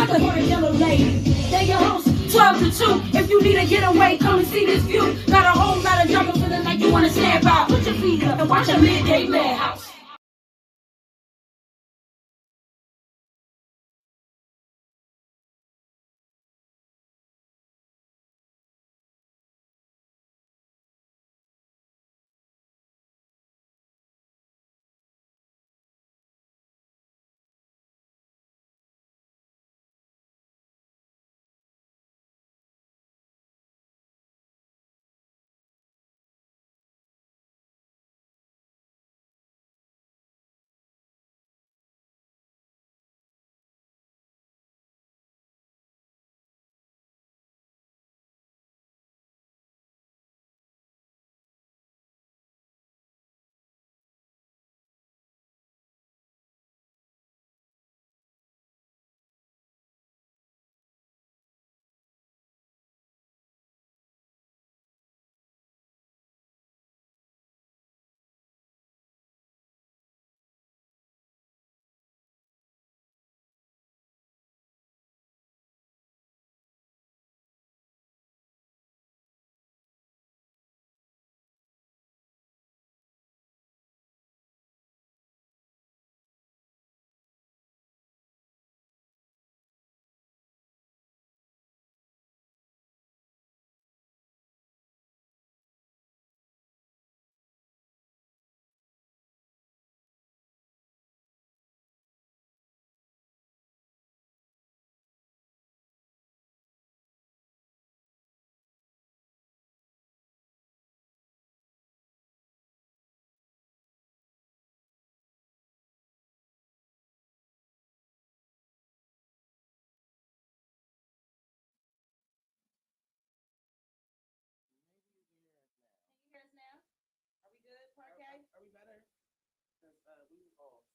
about to go to Jellolady. They your host, 12 to 2. If you need a getaway, come and see this view. Got a whole lot of drama feeling like you want to snap out. Put your feet up and watch a midday madhouse. Are we better? Because we was off.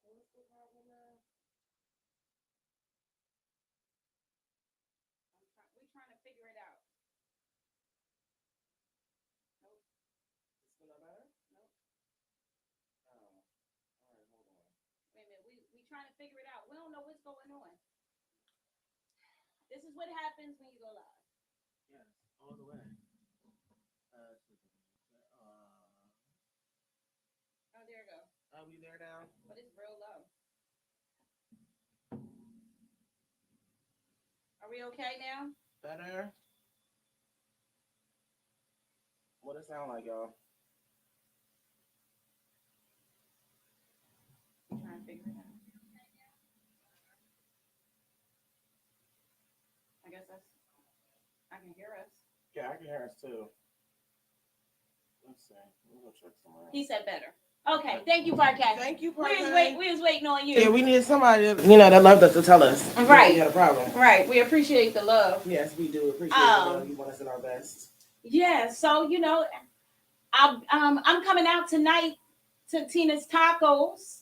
What's the problem now? We're trying to figure it out. Nope. Is it not better? Nope. Oh. All right, hold on. Wait a minute. We trying to figure it out. We don't know what's going on. This is what happens when you go live. Yes, all the way. Oh, there you go. Are we there now? But it's real low. Are we okay now? Better? What it sound like, y'all? I'm trying to figure it out. I guess I can hear us. Yeah, I can hear us too. Let's see. We'll go check somewhere. He said better. Okay, thank you, Parkay. Thank you, We Parkay. was waiting on you. Yeah, we needed somebody, that loved us to tell us. Right. We had a problem. Right. We appreciate the love. Yes, we do appreciate the love. You want us in our best. Yeah. So I'm coming out tonight to Tina's Tacos.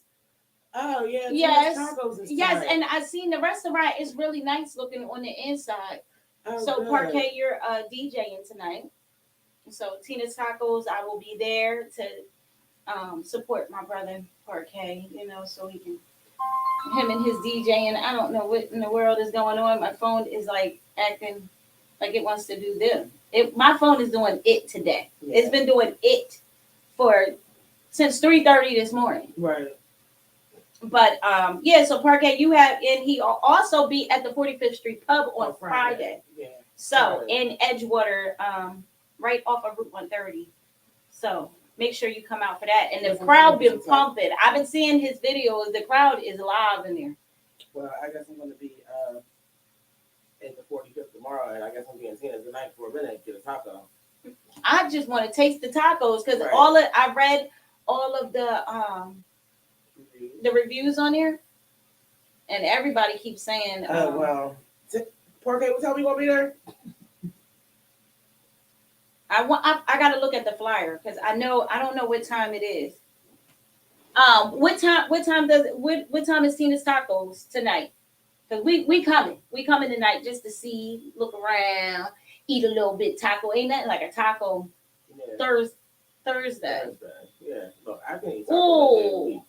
Oh yeah. Yes. Tina's Tacos is yes, tight. and I seen the restaurant is really nice looking on the inside. Oh, so good. Parkay, you're DJing tonight. So Tina's Tacos, I will be there to support my brother Parkay, so he can him and his DJing. I don't know what in the world is going on. My phone is like acting like it wants to do this. My phone is doing it today. Yeah. It's been doing it since 3:30 this morning. Right. But yeah, so Parkay, you have, and he will also be at the 45th Street Pub on Friday. Yeah. So in Edgewater, right off of Route 130. So make sure you come out for that. And the crowd been pumping. I've been seeing his videos. The crowd is live in there. Well, I guess I'm going to be at the 45th tomorrow, and I guess I'm being Tina's tonight for a minute to get a taco. I just want to taste the tacos because I read all of the reviews on there, and everybody keeps saying, well, Parkay, what time we gonna be there? I got to look at the flyer because I don't know what time it is. What time is Tina's Tacos tonight? Because we coming tonight just to see, look around, eat a little bit taco. Ain't nothing like a taco Thursday. Yeah. Yeah, look, I can eat tacos like that. Ooh,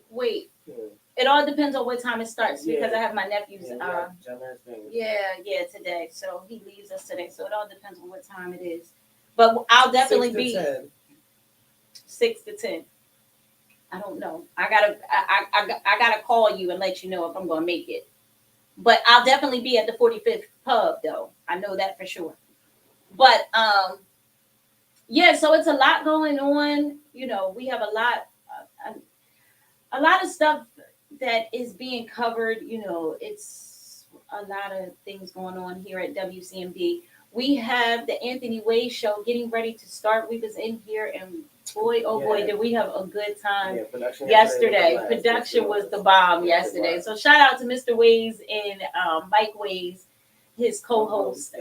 wait. Yeah. It all depends on what time it starts because Yeah. I have my nephew's. Yeah, Today. So he leaves us today. So it all depends on what time it is. But I'll definitely 6 to be 10. 6 to 10. I don't know. I gotta call you and let you know if I'm gonna make it. But I'll definitely be at the 45th pub though. I know that for sure. But yeah, so it's a lot going on. You know, we have a lot of stuff that is being covered. You know, it's a lot of things going on here at WCMD. We have the Anthony Way show getting ready to start. We was in here and boy, oh boy, did we have a good time yesterday. Production was the bomb yesterday. So shout out to Mr. Ways and Mike Ways, his co-host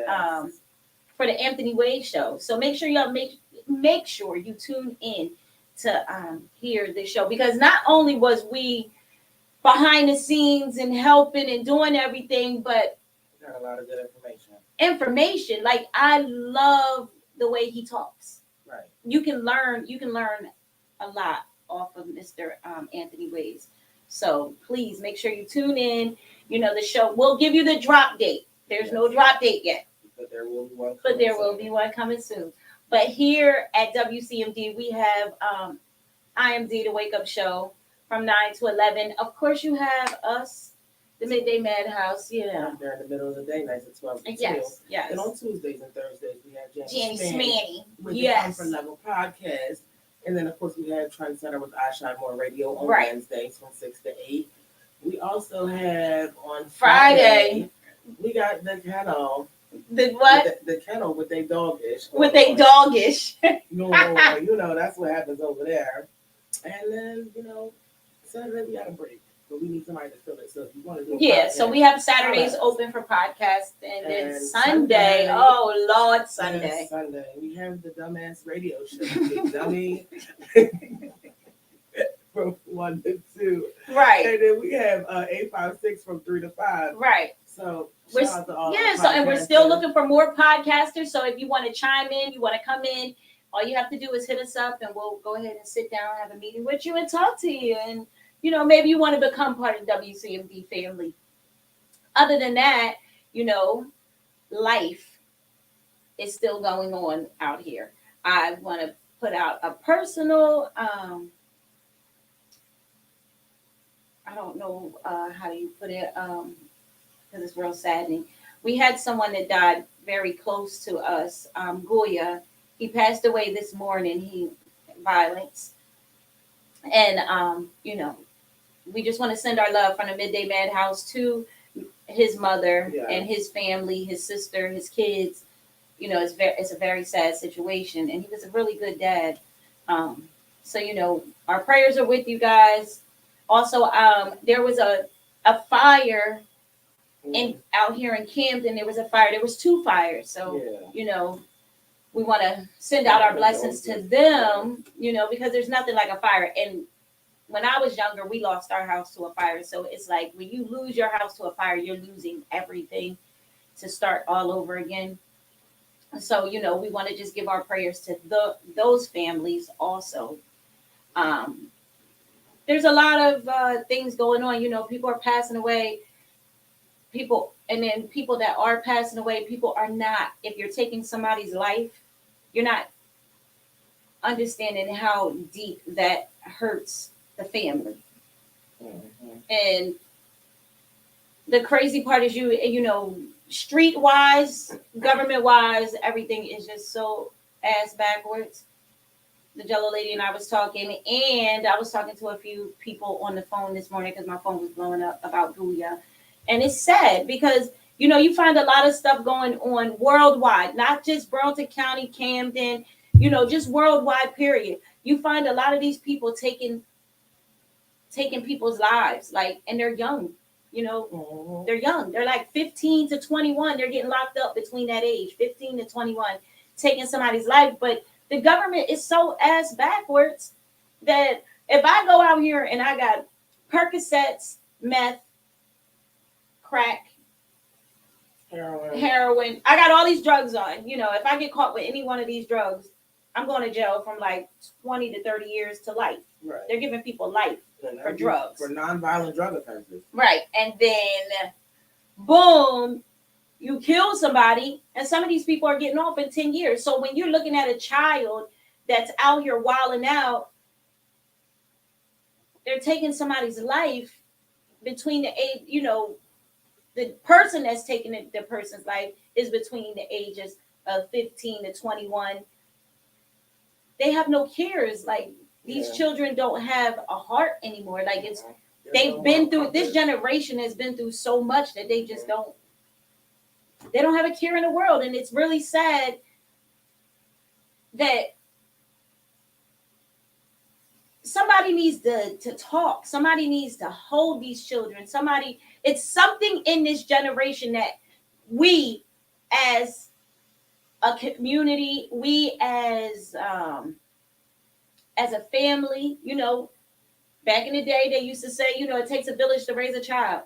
for the Anthony Way show. So make sure y'all make sure you tune in to hear this show because not only was we behind the scenes and helping and doing everything, but got a lot of good information. Like I love the way he talks. Right. You can learn a lot off of Mr. Anthony Ways. So please make sure you tune in. You know, the show we'll give you the drop date. There's no drop date yet. But there will be one. Coming soon. But here at WCMD, we have IMD, the Wake Up Show, from 9 to 11. Of course, you have us, the Midday Madhouse. Yeah. They're in the middle of the day, nights at 12 to 2. Yes. And on Tuesdays and Thursdays, we have Janice Smanny with the Comfort Level Podcast. And then, of course, we have Trendsetter with I Shine More Radio on Wednesdays from 6 to 8. We also have on Friday, we got the kennel. The what? The kennel with they doggish. With they doggish. You know, that's what happens over there. And then, Saturday we got a break. But we need somebody to fill it. So if you want to do so we have Saturdays open for podcasts. And then Sunday, oh Lord, Sunday. Sunday. We have the Dumbass Radio Show. Big Dummy. From 1 to 2. Right. And then we have 856 from 3 to 5. Right. So and we're still looking for more podcasters. So if you want to chime in, you want to come in, all you have to do is hit us up and we'll go ahead and sit down, have a meeting with you and talk to you. And, maybe you want to become part of the WCMD family. Other than that, life is still going on out here. I want to put out a personal, I don't know how you put it, because it's real saddening. We had someone that died very close to us, Goya. He passed away this morning. Violence. And, we just want to send our love from the Midday Madhouse to his mother and his family, his sister, his kids. It's a very sad situation. And he was a really good dad. So, our prayers are with you guys. Also, there was a fire out here in Camden. There was a fire. There was 2 fires. So, we want to send out our blessings to them, because there's nothing like a fire. And when I was younger, we lost our house to a fire. So it's like when you lose your house to a fire, you're losing everything to start all over again. So, we want to just give our prayers to those families also. There's a lot of things going on. People are passing away. And then people that are passing away, people are not. If you're taking somebody's life, you're not understanding how deep that hurts the family. Mm-hmm. And the crazy part is street-wise, government-wise, everything is just so ass backwards. The Jellolady and I was talking, and I was talking to a few people on the phone this morning because my phone was blowing up about Booyah. And it's sad because, you find a lot of stuff going on worldwide, not just Burlington County, Camden, just worldwide, period. You find a lot of these people taking people's lives, and they're young, they're young. They're like 15 to 21. They're getting locked up between that age, 15 to 21, taking somebody's life. But the government is so ass backwards that if I go out here and I got Percocets, meth, crack, heroin, I got all these drugs on, if I get caught with any one of these drugs, I'm going to jail from like 20 to 30 years to life. Right. They're giving people life for drugs. For nonviolent drug offenses. Right. And then, boom, you kill somebody, and some of these people are getting off in 10 years. So when you're looking at a child that's out here wilding out, they're taking somebody's life between the age, the person that's taking the person's life is between the ages of 15 to 21. They have no cares. Like, these children don't have a heart anymore. Like, they've been through, this generation has been through so much that they just don't have a care in the world. And it's really sad that somebody needs to talk. Somebody needs to hold these children. It's something in this generation that we as a community, we as a family, back in the day, they used to say, it takes a village to raise a child.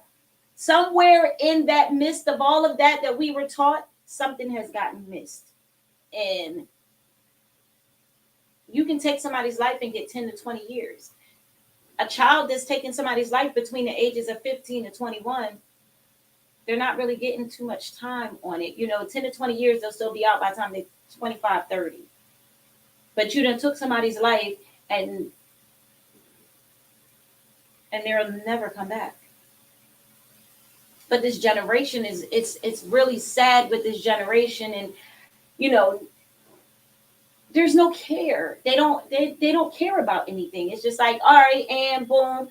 Somewhere in that midst of all of that we were taught, something has gotten missed. And you can take somebody's life and get 10 to 20 years. A child that's taking somebody's life between the ages of 15 to 21, they're not really getting too much time on it. 10 to 20 years, they'll still be out by the time they're 25, 30. But you done took somebody's life and they'll never come back. But this generation it's really sad with this generation. And, there's no care. They don't care about anything. It's just like, all right, and boom,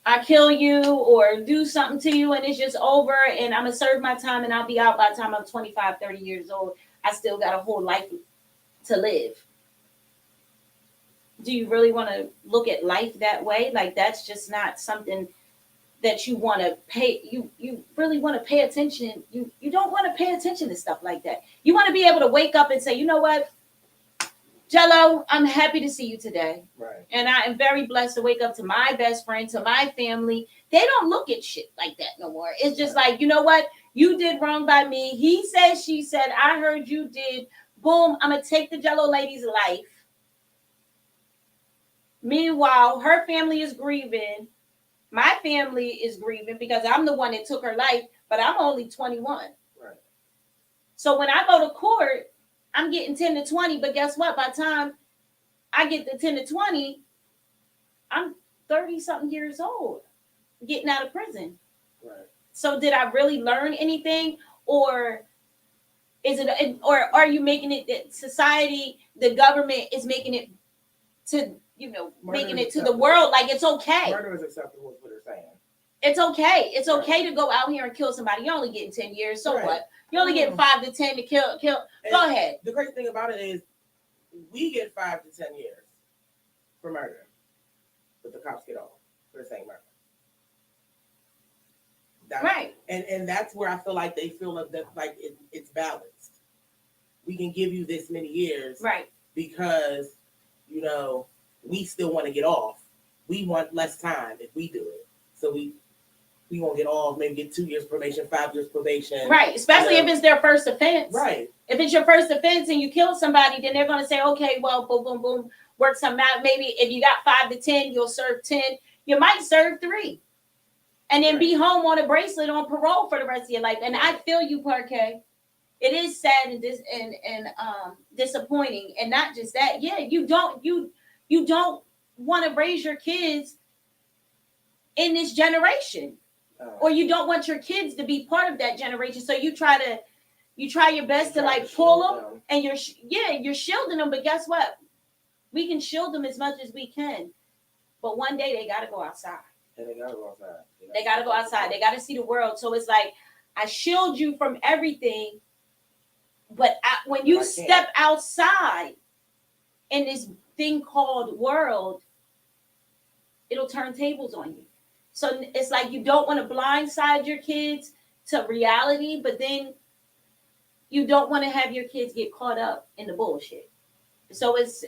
I kill you or do something to you and it's just over, and I'm going to serve my time and I'll be out by the time I'm 25, 30 years old. I still got a whole life to live. Do you really want to look at life that way? Like, that's just not something that you want to pay. You really want to pay attention. You don't want to pay attention to stuff like that. You want to be able to wake up and say, you know what, Jello, I'm happy to see you today. Right. And I am very blessed to wake up to my best friend, to my family. They don't look at shit like that no more. It's just like, you know what? You did wrong by me. He said, she said, I heard you did. Boom, I'm going to take the Jellolady's life. Meanwhile, her family is grieving. My family is grieving because I'm the one that took her life, but I'm only 21. Right. So when I go to court, I'm getting 10 to 20, but guess what? By the time I get the 10 to 20, I'm 30-something years old, getting out of prison. Right. So did I really learn anything? Or are you making it that society, the government is making it to, making it to the world like it's okay? Murder is acceptable, is what they're saying. It's okay. It's okay to go out here and kill somebody. You're only getting 10 years. So what? You're only getting 5 to 10 to kill. And go ahead. The crazy thing about it is we get 5 to 10 years for murder, but the cops get off for the same murder. Right. And that's where I feel like they feel that like it's balanced. We can give you this many years. Right. Because, we still want to get off. We want less time if we do it. So we won't get off, maybe get 2 years probation, 5 years probation. Right. Especially if it's their first offense. Right. If it's your first offense and you kill somebody, then they're going to say, okay, well, boom, boom, boom, work something out. Maybe if you got 5 to 10, you'll serve 10. You might serve 3. And then be home on a bracelet on parole for the rest of your life. And I feel you, Parquet. It is sad and disappointing. And not just that. Yeah, you don't want to raise your kids in this generation. Or you don't want your kids to be part of that generation. So you try your best to like pull them, and you're shielding them. But guess what? We can shield them as much as we can. But one day they got to go outside. And they got to go outside. They got to go outside. They got to see the world. So it's like, I shield you from everything. But when you step outside in this thing called world, it'll turn tables on you. So it's like you don't want to blindside your kids to reality, but then you don't want to have your kids get caught up in the bullshit. So it's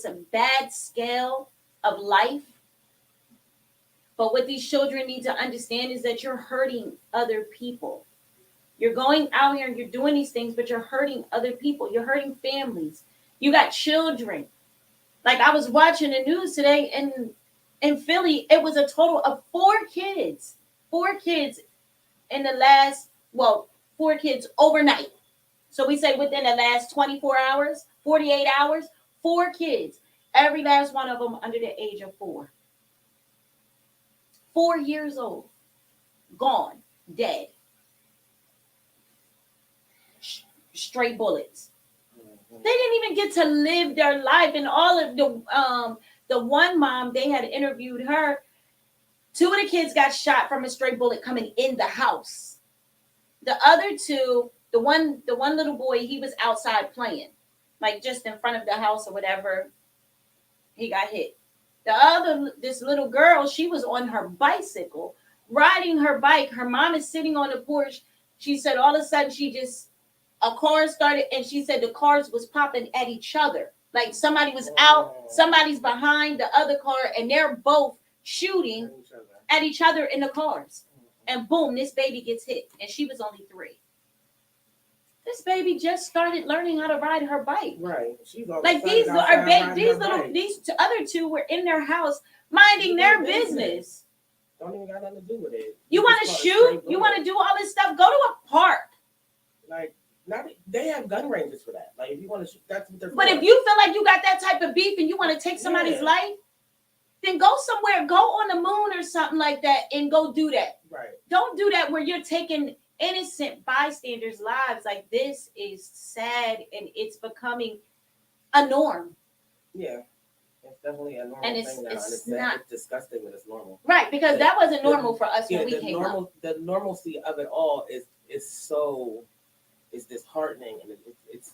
a bad scale of life. But what these children need to understand is that you're hurting other people. You're going out here and you're doing these things, but you're hurting other people. You're hurting families. You got children. Like I was watching the news today in Philly, it was a total of 4 kids. 4 kids in the last, well, 4 kids overnight. So we say within the last 24 hours, 48 hours, 4 kids. Every last one of them under the age of 4. 4 years old. Gone. Dead. Straight bullets. They didn't even get to live their life. And all of the one mom, they had interviewed her. 2 of the kids got shot from a stray bullet coming in the house. The other 2, the one little boy, he was outside playing, like just in front of the house or whatever. He got hit. This little girl, she was on her bicycle, riding her bike. Her mom is sitting on the porch. She said all of a sudden a car started, and she said the cars was popping at each other. Like somebody was out, somebody's behind the other car, and they're both shooting at each other in the cars. And boom, this baby gets hit. And she was only 3. This baby just started learning how to ride her bike. Right. She's like these other 2 were in their house minding their business. Don't even got nothing to do with it. You want to shoot? You want to do all this stuff? Go to a park. Like, they have gun ranges for that. Like, if you want to shoot, that's what they're for. But if you feel like you got that type of beef and you want to take somebody's life, then go somewhere, go on the moon or something like that and go do that. Right. Don't do that where you're taking innocent bystanders' lives. Like, this is sad and it's becoming a norm. Yeah. It's definitely a normal thing now. It's disgusting that it's normal. Right, because that wasn't normal for us when we came up. The normalcy of it all is so... It's disheartening, and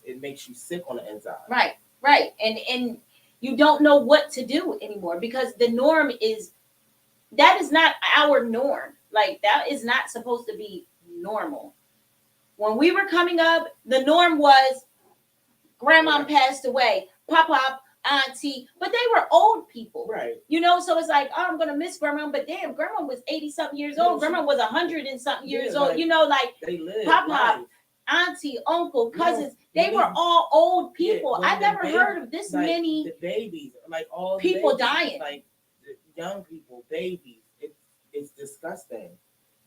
it makes you sick on the inside. Right. And you don't know what to do anymore because the norm is not our norm. Like, that is not supposed to be normal. When we were coming up, the norm was grandma passed away, pop, auntie, but they were old people. Right. So it's like, oh, I'm going to miss grandma, but damn, grandma was 80-something years old. Grandma was 100-something years old. Like they lived. Pop, auntie, uncle, cousins, they were all old people. I never heard of this many the babies, like all people babies, dying. Like young people, babies. It's disgusting.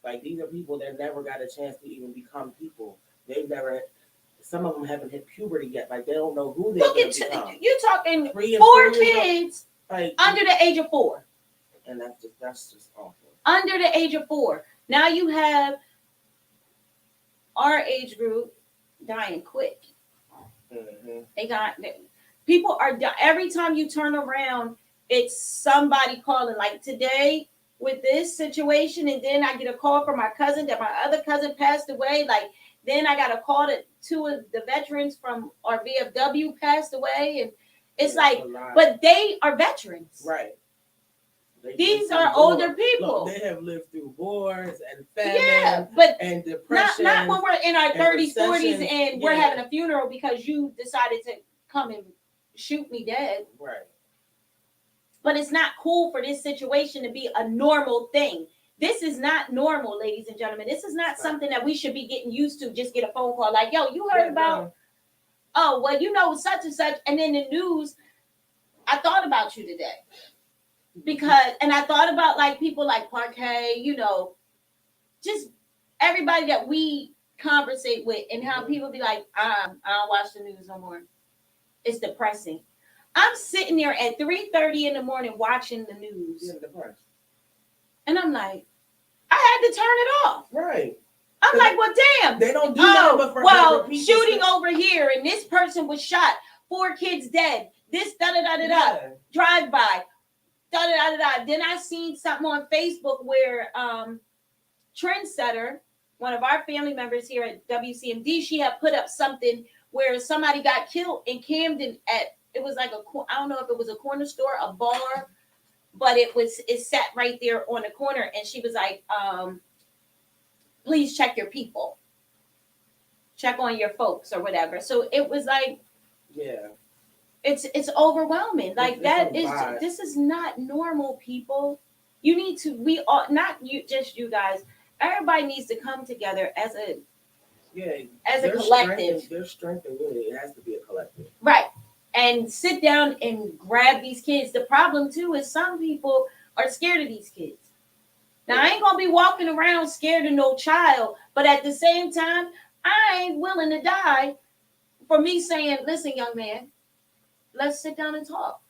Like, these are people that never got a chance to even become people. Some of them haven't hit puberty yet. Like, they don't know who they're going to become. You're talking 4 kids like, under the age of 4. And that's just awful. Under the age of 4. Now you have our age group dying quick. Mm-hmm. People are every time you turn around, it's somebody calling. Like today with this situation, and then I get a call from my cousin that my other cousin passed away. Like, then I got a call that 2 of the veterans from our VFW passed away, and it's like, but they are veterans, right? These are older people. Look, they have lived through wars and famine, and depression. Not when we're in our 30s, 40s, and we're having a funeral because you decided to come and shoot me dead. Right. But it's not cool for this situation to be a normal thing. This is not normal, ladies and gentlemen. This is not something that we should be getting used to. Just get a phone call like, yo, you heard about, oh, well, such and such. And then the news, I thought about you today. And I thought about like people like Parquet, just everybody that we conversate with, and how people be like, I don't watch the news no more. It's depressing. I'm sitting there at 3:30 in the morning watching the news. And I'm like, I had to turn it off. Right. I'm like, well, damn. They don't do that. But shooting over here, and this person was shot. 4 kids dead. This da-da-da-da-da. Drive by. Da-da-da-da-da. Then I seen something on Facebook where Trendsetter, one of our family members here at WCMD, she had put up something where somebody got killed in Camden it was like I don't know if it was a corner store, a bar, but it sat right there on the corner, and she was like, please check your people. Check on your folks or whatever. So it was like, yeah. It's overwhelming. Like this is not normal, people. We all, not you, just you guys. Everybody needs to come together as Yeah, as a collective. Their strength and unity, it has to be a collective. Right. And sit down and grab these kids. The problem too is some people are scared of these kids. Now I ain't gonna be walking around scared of no child, but at the same time, I ain't willing to die for me saying, listen, young man, let's sit down and talk.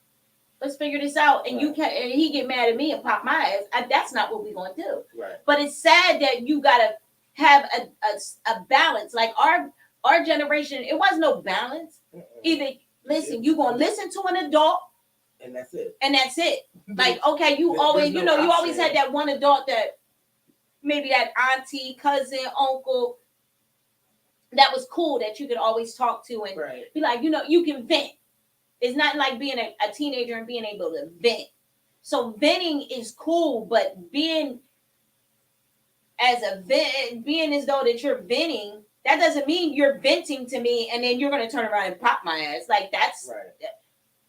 Let's figure this out. And you can and he get mad at me and pop my ass. That's not what we're gonna do. Right. But it's sad that you gotta have a balance. Like our generation, it was no balance. Either listen, you gonna listen to an adult, and that's it. And that's it. Like, okay, you always, you always had that one adult that maybe that auntie, cousin, uncle that was cool that you could always talk to and be like, you can vent. It's not like being a teenager and being able to vent. So venting is cool, but being as though that you're venting, that doesn't mean you're venting to me and then you're gonna turn around and pop my ass. Like that's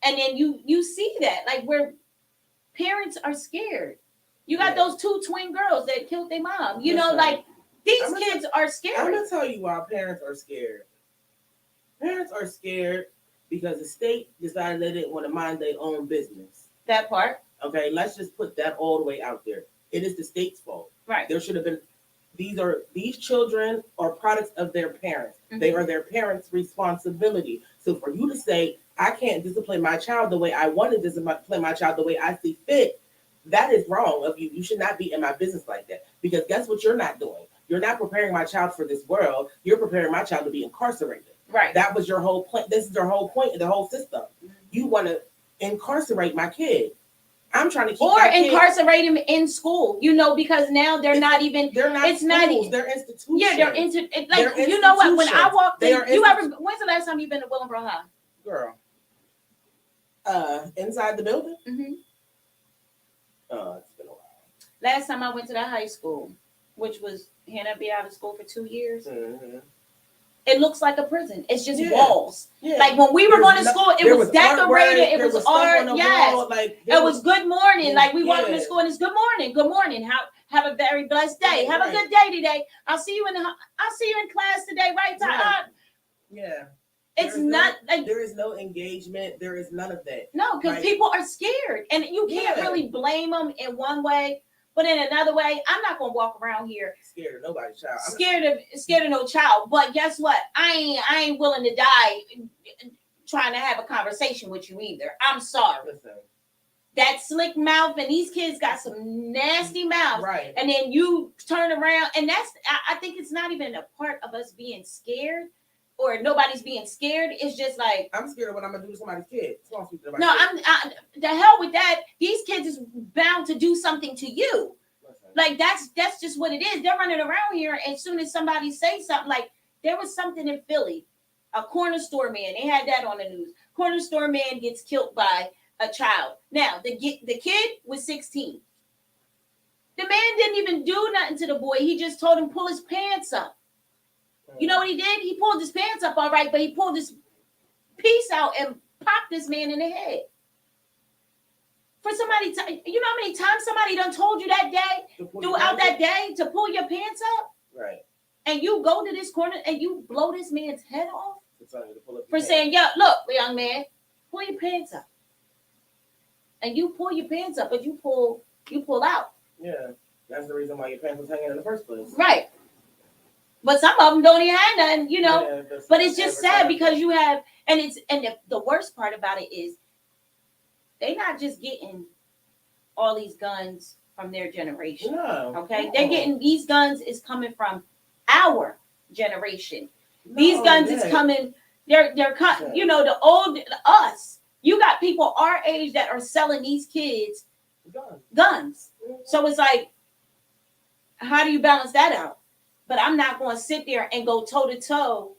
and then you see that like where parents are scared. You got those 2 twin girls that killed their mom. Like these kids are scared. I'm gonna tell you why parents are scared. Parents are scared because the state decided they didn't want to mind their own business. That part. Okay, let's just put that all the way out there. It is the state's fault. Right. There should have been. These children are products of their parents. Mm-hmm. They are their parents' responsibility. So for you to say, I can't discipline my child the way I want to discipline my child the way I see fit, that is wrong of you. You should not be in my business like that. Because guess what you're not doing? You're not preparing my child for this world. You're preparing my child to be incarcerated. Right. That was your whole point. This is their whole point of the whole system. Mm-hmm. You want to incarcerate my kid. I'm trying to keep incarcerate him in school, because now they're not even. They're not. It's schools, they're institutions. Yeah, they're you know what? When I walked in, when's the last time you've been to Willingboro High? Girl. Inside the building? Mm-hmm. It's been a while. Last time I went to the high school, which was Hannah be out of school for 2 years. Mm-hmm. It looks like a prison. It's just walls. Yeah. Like when we were going to school, it was decorated. It was art. Yes. It was good morning. Like we walked into school and it's good morning. Good morning. Have a very blessed day. Have a good day today. I'll see you in class today. Right? Yeah. It's not like there is no engagement. There is none of that. No, because people are scared, and you can't really blame them in one way. But in another way, I'm not gonna walk around here scared of nobody's child. Scared of no child. But guess what? I ain't willing to die trying to have a conversation with you either. I'm sorry. Listen. That slick mouth, and these kids got some nasty mouths. Right. And then you turn around, and I think it's not even a part of us being scared or nobody's being scared. It's just like I'm scared of what I'm gonna do to somebody's kid. The hell with that. These kids is bound to do something to you. Listen. Like that's just what it is. They're running around here, and as soon as somebody says something, like there was something in Philly, a corner store man. They had that on the news. Corner store man gets killed by a child. Now the kid was 16. The man didn't even do nothing to the boy. He just told him pull his pants up. You know what he did? He pulled his pants up all right, but he pulled his piece out and popped this man in the head. For somebody, you know how many times somebody done told you that day, throughout that day, to pull your pants up? Right. And you go to this corner and you blow this man's head off for saying, "Yeah, look, young man, pull your pants up." And you pull your pants up, but you pull out. Yeah, that's the reason why your pants was hanging in the first place. Right. But some of them don't even have nothing, Yeah, but it's just sad because you have, and the worst part about it is they're not just getting all these guns from their generation. No. Okay, they're getting these guns is coming from our generation. These guns is coming. They're cut. The old us. You got people our age that are selling these kids guns. Mm-hmm. So it's like, how do you balance that out? But I'm not going to sit there and go toe to toe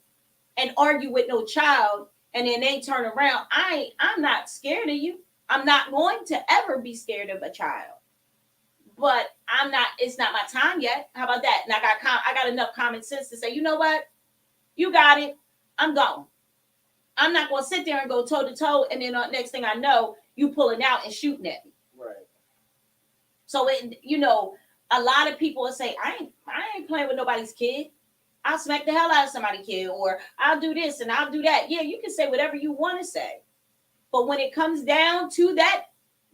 and argue with no child, and then they turn around. I'm not scared of you. I'm not going to ever be scared of a child. But I'm not. It's not my time yet. How about that? And I got enough common sense to say, you know what? You got it. I'm gone. I'm not going to sit there and go toe to toe, and then next thing I know, you pulling out and shooting at me. Right. So a lot of people will say, I ain't playing with nobody's kid. I'll smack the hell out of somebody's kid, or I'll do this and I'll do that. Yeah, you can say whatever you want to say. But when it comes down to that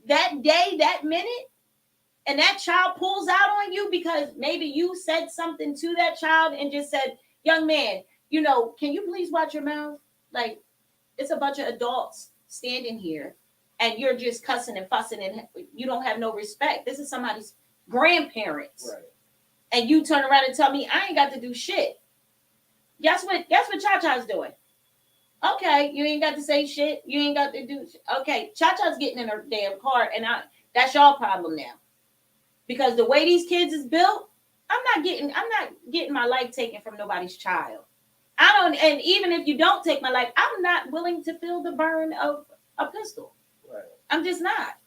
day, that minute, and that child pulls out on you because maybe you said something to that child and just said, young man, can you please watch your mouth? Like, it's a bunch of adults standing here and you're just cussing and fussing and you don't have no respect. This is somebody's grandparents. Right. And you turn around and tell me I ain't got to do shit. Guess what Cha-Cha's doing? Okay, you ain't got to say shit. You ain't got to do shit. Okay, Cha-Cha's getting in her damn car and that's y'all problem now. Because the way these kids is built, I'm not getting my life taken from nobody's child. And even if you don't take my life, I'm not willing to feel the burn of a pistol. Right. I'm just not.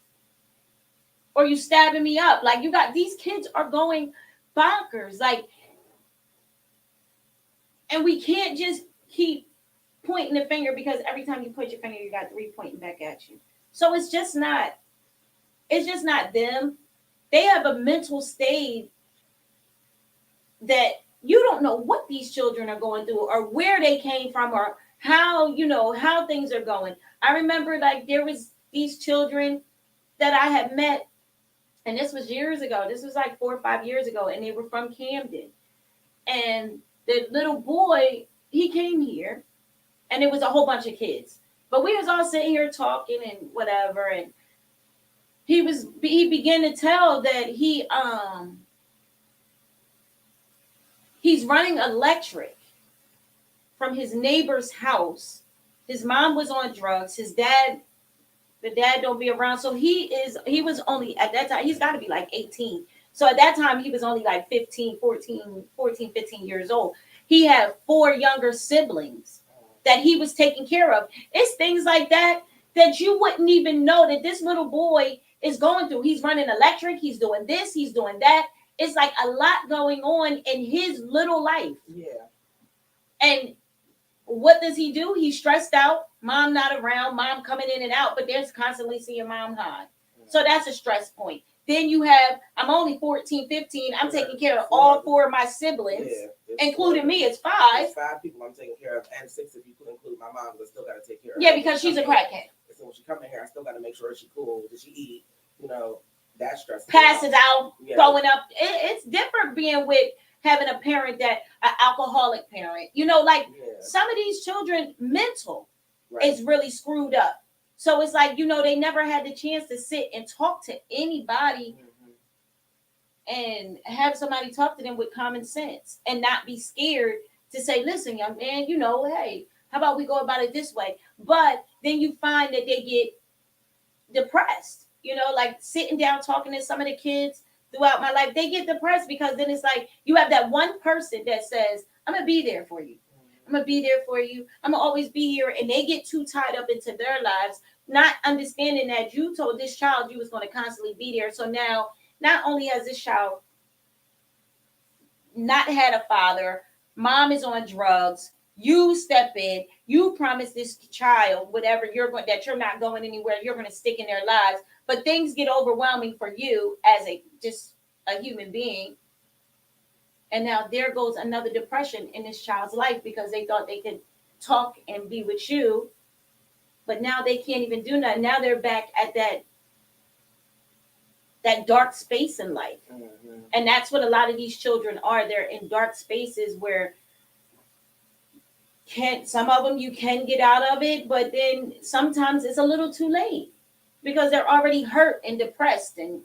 Or you stabbing me up. Like, these kids are going bonkers. Like, and we can't just keep pointing the finger because every time you point your finger, you got 3 pointing back at you. So it's just not them. They have a mental state that you don't know what these children are going through or where they came from or how things are going. I remember like there was these children that I had met, and this was years ago. This was like 4 or 5 years ago, and they were from Camden. And the little boy, he came here, and it was a whole bunch of kids. But we was all sitting here talking and whatever, and he began to tell that he's running electric from his neighbor's house. His mom was on drugs. The dad don't be around. So he was only at that time, he's got to be like 18. So at that time, he was only like 15 years old. He had 4 younger siblings that he was taking care of. It's things like that you wouldn't even know that this little boy is going through. He's running electric. He's doing this. He's doing that. It's like a lot going on in his little life. Yeah. And what does he do? He's stressed out. Mom not around. Mom coming in and out. But there's constantly seeing mom high. So that's a stress point. Then you have, I'm only 14, 15. I'm taking care of all 4 of my siblings, including me. It's 5. There's 5 people I'm taking care of, and 6 if you include my mom, but still got to take care of. Yeah, because she's a crackhead. So when she come in here, I still got to make sure she's cool. Does she eat? That stress. Passes out, throwing up. It's different being with having a parent an alcoholic parent. Some of these children, mental is really screwed up. So it's like, they never had the chance to sit and talk to anybody and have somebody talk to them with common sense and not be scared to say, listen, young man, hey, how about we go about it this way? But then you find that they get depressed, like sitting down talking to some of the kids throughout my life, they get depressed because then it's like you have that one person that says, I'm going to be there for you. I'm going to be there for you. I'm going to always be here. And they get too tied up into their lives, not understanding that you told this child you was going to constantly be there. So now, not only has this child not had a father, mom is on drugs, you step in, you promise this child whatever that you're not going anywhere, you're going to stick in their lives. But things get overwhelming for you as just a human being. And now there goes another depression in this child's life because they thought they could talk and be with you. But now they can't even do nothing. Now they're back at that dark space in life. Mm-hmm. And that's what a lot of these children are. They're in dark spaces where some of them you can get out of it, but then sometimes it's a little too late because they're already hurt and depressed and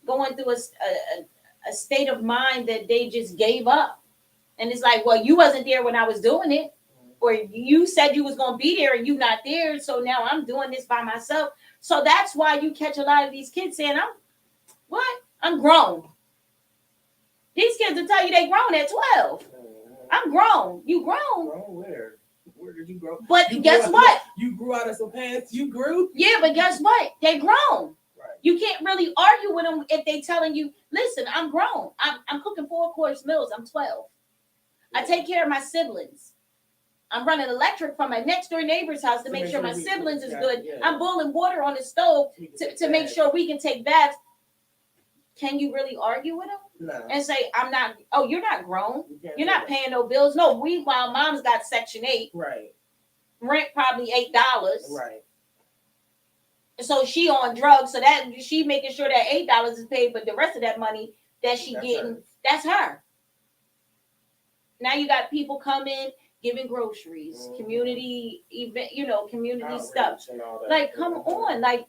going through a state of mind that they just gave up. And it's like, well, you wasn't there when I was doing it, or you said you was going to be there and you not there. So now I'm doing this by myself. So that's why you catch a lot of these kids saying, I'm grown. These kids will tell you they grown at 12. I'm grown. You grown? Grown where? Where did you grow? But guess what? You grew out of some pants. You grew? Yeah, but guess what? They grown. Right. You can't really argue with them if they telling you, listen, I'm grown. I'm cooking 4-course meals. I'm 12. I take care of my siblings. I'm running electric from my next door neighbor's house to make sure my siblings is good. Yeah. I'm boiling water on the stove to make sure we can take baths. can you really argue with them No. and say, I'm not, oh, you're not grown. You can't You're say not that. paying no bills. No, while mom's got Section 8, Right. rent probably $8. Right. So she on drugs. So that she making sure that $8 is paid, but the rest of that money that she That's getting, hers. that's her. Now you got people coming, giving groceries, community event, community Outreach stuff. and all that. Like, come on, like,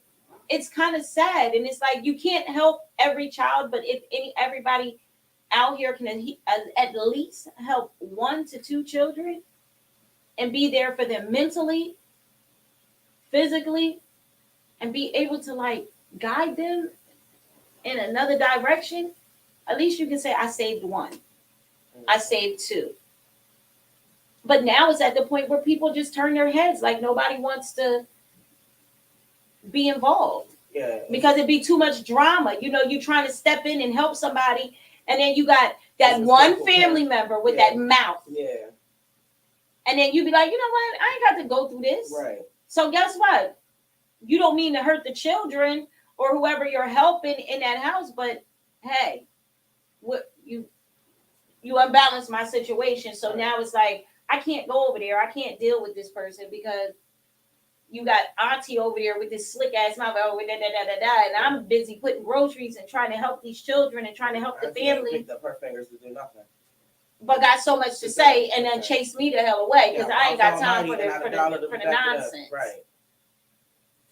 it's kind of sad, and it's like you can't help every child, but if everybody out here can at least help 1 to 2 children and be there for them mentally, physically, and be able to like guide them in another direction, at least you can say, I saved 1, I saved 2. But now it's at the point where people just turn their heads, like nobody wants to be involved. Yeah. Because it'd be too much drama. You trying to step in and help somebody, and then you got that one family member with that mouth. Yeah. And then you be like, you know what? I ain't got to go through this. Right. So guess what? You don't mean to hurt the children or whoever you're helping in that house, but hey, what you unbalance my situation. So now it's like, I can't go over there. I can't deal with this person because you got auntie over there with this slick ass mouth, and I'm busy putting groceries and trying to help these children and trying to help the family. Picked up her fingers to do nothing. But got so much to say and then chase me the hell away because I ain't got time for the nonsense. Right.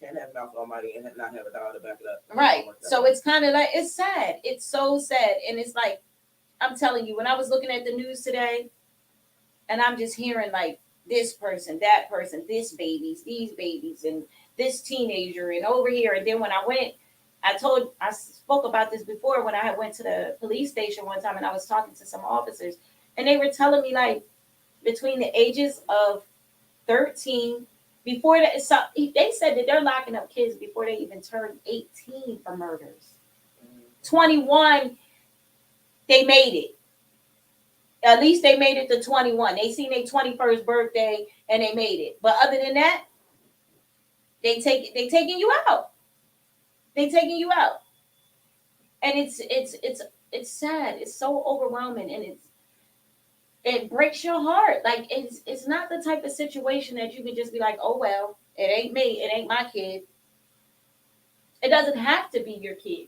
Can't have mouth almighty and not have a dollar to back it up. Right. So it's kind of like, it's sad. It's so sad. And it's like, I'm telling you, when I was looking at the news today and I'm just hearing like this person, that person, these babies, and this teenager, and over here. And then when I went, I spoke about this before when I went to the police station one time and I was talking to some officers and they were telling me like between the ages of 13, before that, so they said that they're locking up kids before they even turn 18 for murders. 21, they made it. At least they made it to 21. They seen their 21st birthday and they made it. But other than that, they taking you out. They taking you out. And it's sad. It's so overwhelming and it breaks your heart. Like it's not the type of situation that you can just be like, oh well, it ain't me, it ain't my kid. It doesn't have to be your kid.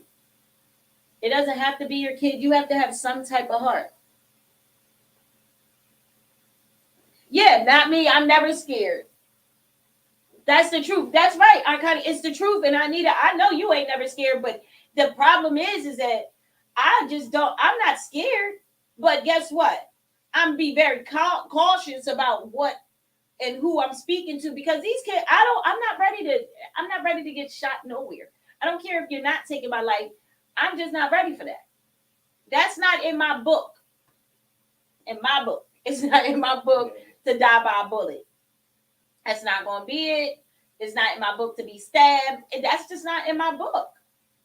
It doesn't have to be your kid. You have to have some type of heart. Yeah, not me. I'm never scared. That's the truth. That's right. It's the truth. And I know you ain't never scared, but the problem is that I'm not scared. But guess what? I'm be very cautious about what and who I'm speaking to because these kids, I'm not ready to get shot nowhere. I don't care if you're not taking my life. I'm just not ready for that. That's not in my book. In my book. It's not in my book to die by a bullet. That's not going to be it. It's not in my book to be stabbed. That's just not in my book.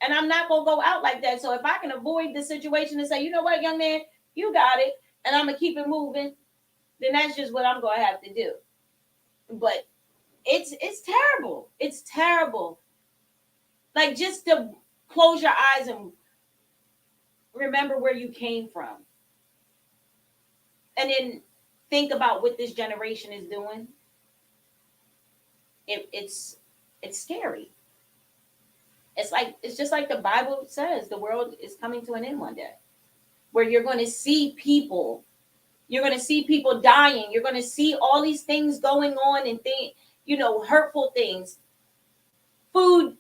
And I'm not going to go out like that. So if I can avoid the situation and say, you know what, young man, you got it, and I'm going to keep it moving, then that's just what I'm going to have to do. But it's terrible. It's terrible. Like just to close your eyes and remember where you came from. And then think about what this generation is doing. It's scary. It's just like the Bible says, the world is coming to an end one day, where you're going to see people dying. You're going to see all these things going on and hurtful things. The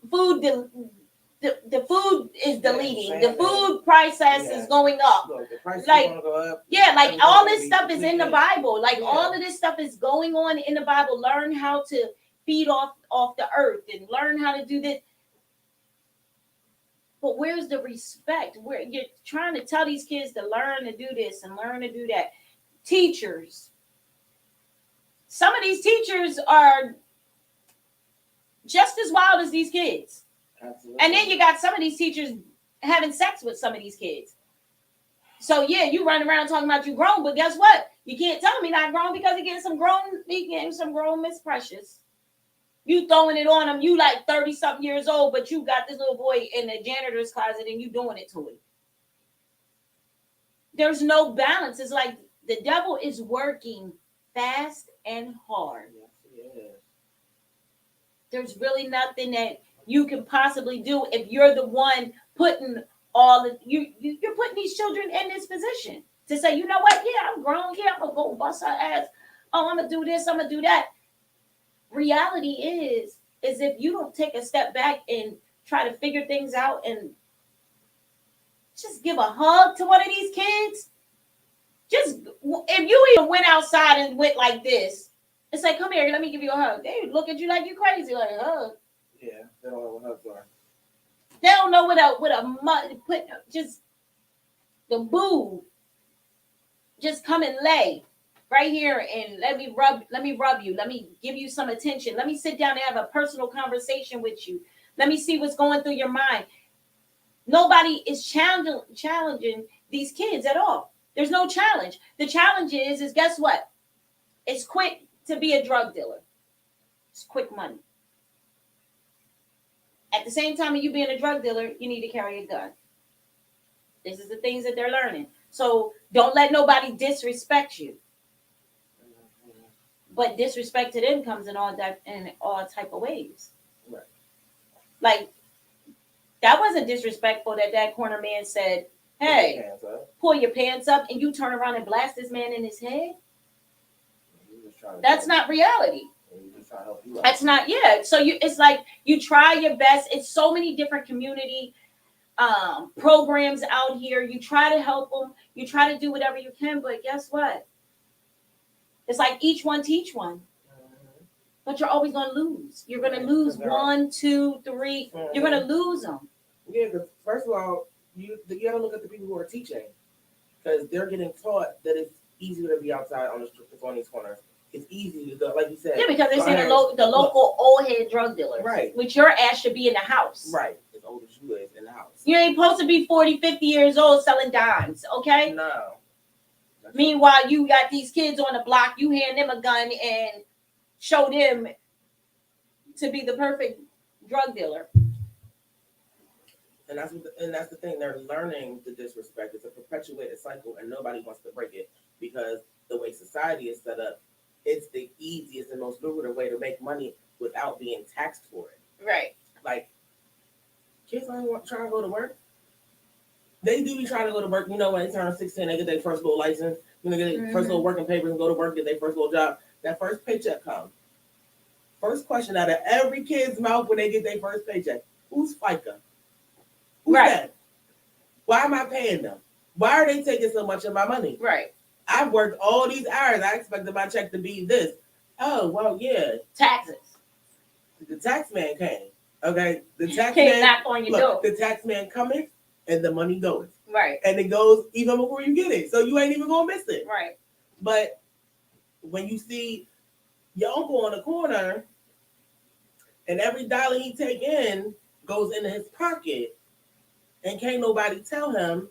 food is deleting. The food prices is going up. Like all this stuff is in the Bible. Like all of this stuff is going on in the Bible. Learn how to feed off the earth and learn how to do this. But where's the respect? Where you're trying to tell these kids to learn to do this and learn to do that. Teachers. Some of these teachers are just as wild as these kids. Absolutely. And then you got some of these teachers having sex with some of these kids. So yeah, you run around talking about you grown, but guess what? You can't tell me not grown because he getting some grown Miss Precious. You throwing it on him. You like 30 something years old, but you got this little boy in the janitor's closet and you doing it to him. There's no balance. It's like the devil is working fast and hard. Yeah. There's really nothing that you can possibly do if you're the one putting all the you're putting these children in this position to say, you know what? Yeah, I'm grown. Yeah, I'm gonna go bust her ass. Oh, I'm gonna do this. I'm gonna do that. Reality is if you don't take a step back and try to figure things out and just give a hug to one of these kids. Just if you even went outside and went like this, it's like, come here, let me give you a hug. They look at you like you crazy, like a hug. Yeah, they don't know what hugs are. They don't know what a mud put just the boo. Just come and lay right here and let me rub you. Let me give you some attention. Let me sit down and have a personal conversation with you. Let me see what's going through your mind. Nobody is challenging these kids at all. There's no challenge. The challenge is guess what? It's quick to be a drug dealer. It's quick money. At the same time of you being a drug dealer, you need to carry a gun. This is the things that they're learning. So don't let nobody disrespect you. But disrespect to them comes in all type of ways. Right. Like, that wasn't disrespectful that corner man said, hey, pull your pants up, and you turn around and blast this man in his head. That's not reality. That's not, yeah. So it's like you try your best. It's so many different community programs out here. You try to help them. You try to do whatever you can, but guess what? It's like each one teach one. But you're always going to lose. You're going to lose 1, 2, 3. You're going to lose them. Yeah, because first of all, you got to look at the people who are teaching, because they're getting taught that it's easier to be outside on these corners. It's easy to go, like you said. Yeah, because they say the local old head drug dealers. Right. Which your ass should be in the house. Right. As old as you is in the house. You ain't supposed to be 40, 50 years old selling dimes, okay? No. Meanwhile, you got these kids on the block, you hand them a gun and show them to be the perfect drug dealer. And that's the thing. They're learning the disrespect. It's a perpetuated cycle, and nobody wants to break it, because the way society is set up, it's the easiest and most lucrative way to make money without being taxed for it. Right. Like, kids aren't trying to go to work. They do be trying to go to work. You know, when they turn 16, they get their first little license. When they get their first little working papers and go to work, get their first little job. That first paycheck comes. First question out of every kid's mouth when they get their first paycheck: who's FICA? Who's that? Why am I paying them? Why are they taking so much of my money? Right. I've worked all these hours. I expected my check to be this. Oh, well, yeah. Taxes. The tax man came. Okay? The tax Came man knock on your door. The tax man coming and the money goes. Right. And it goes even before you get it. So you ain't even gonna miss it. Right. But when you see your uncle on the corner and every dollar he take in goes into his pocket and can't nobody tell him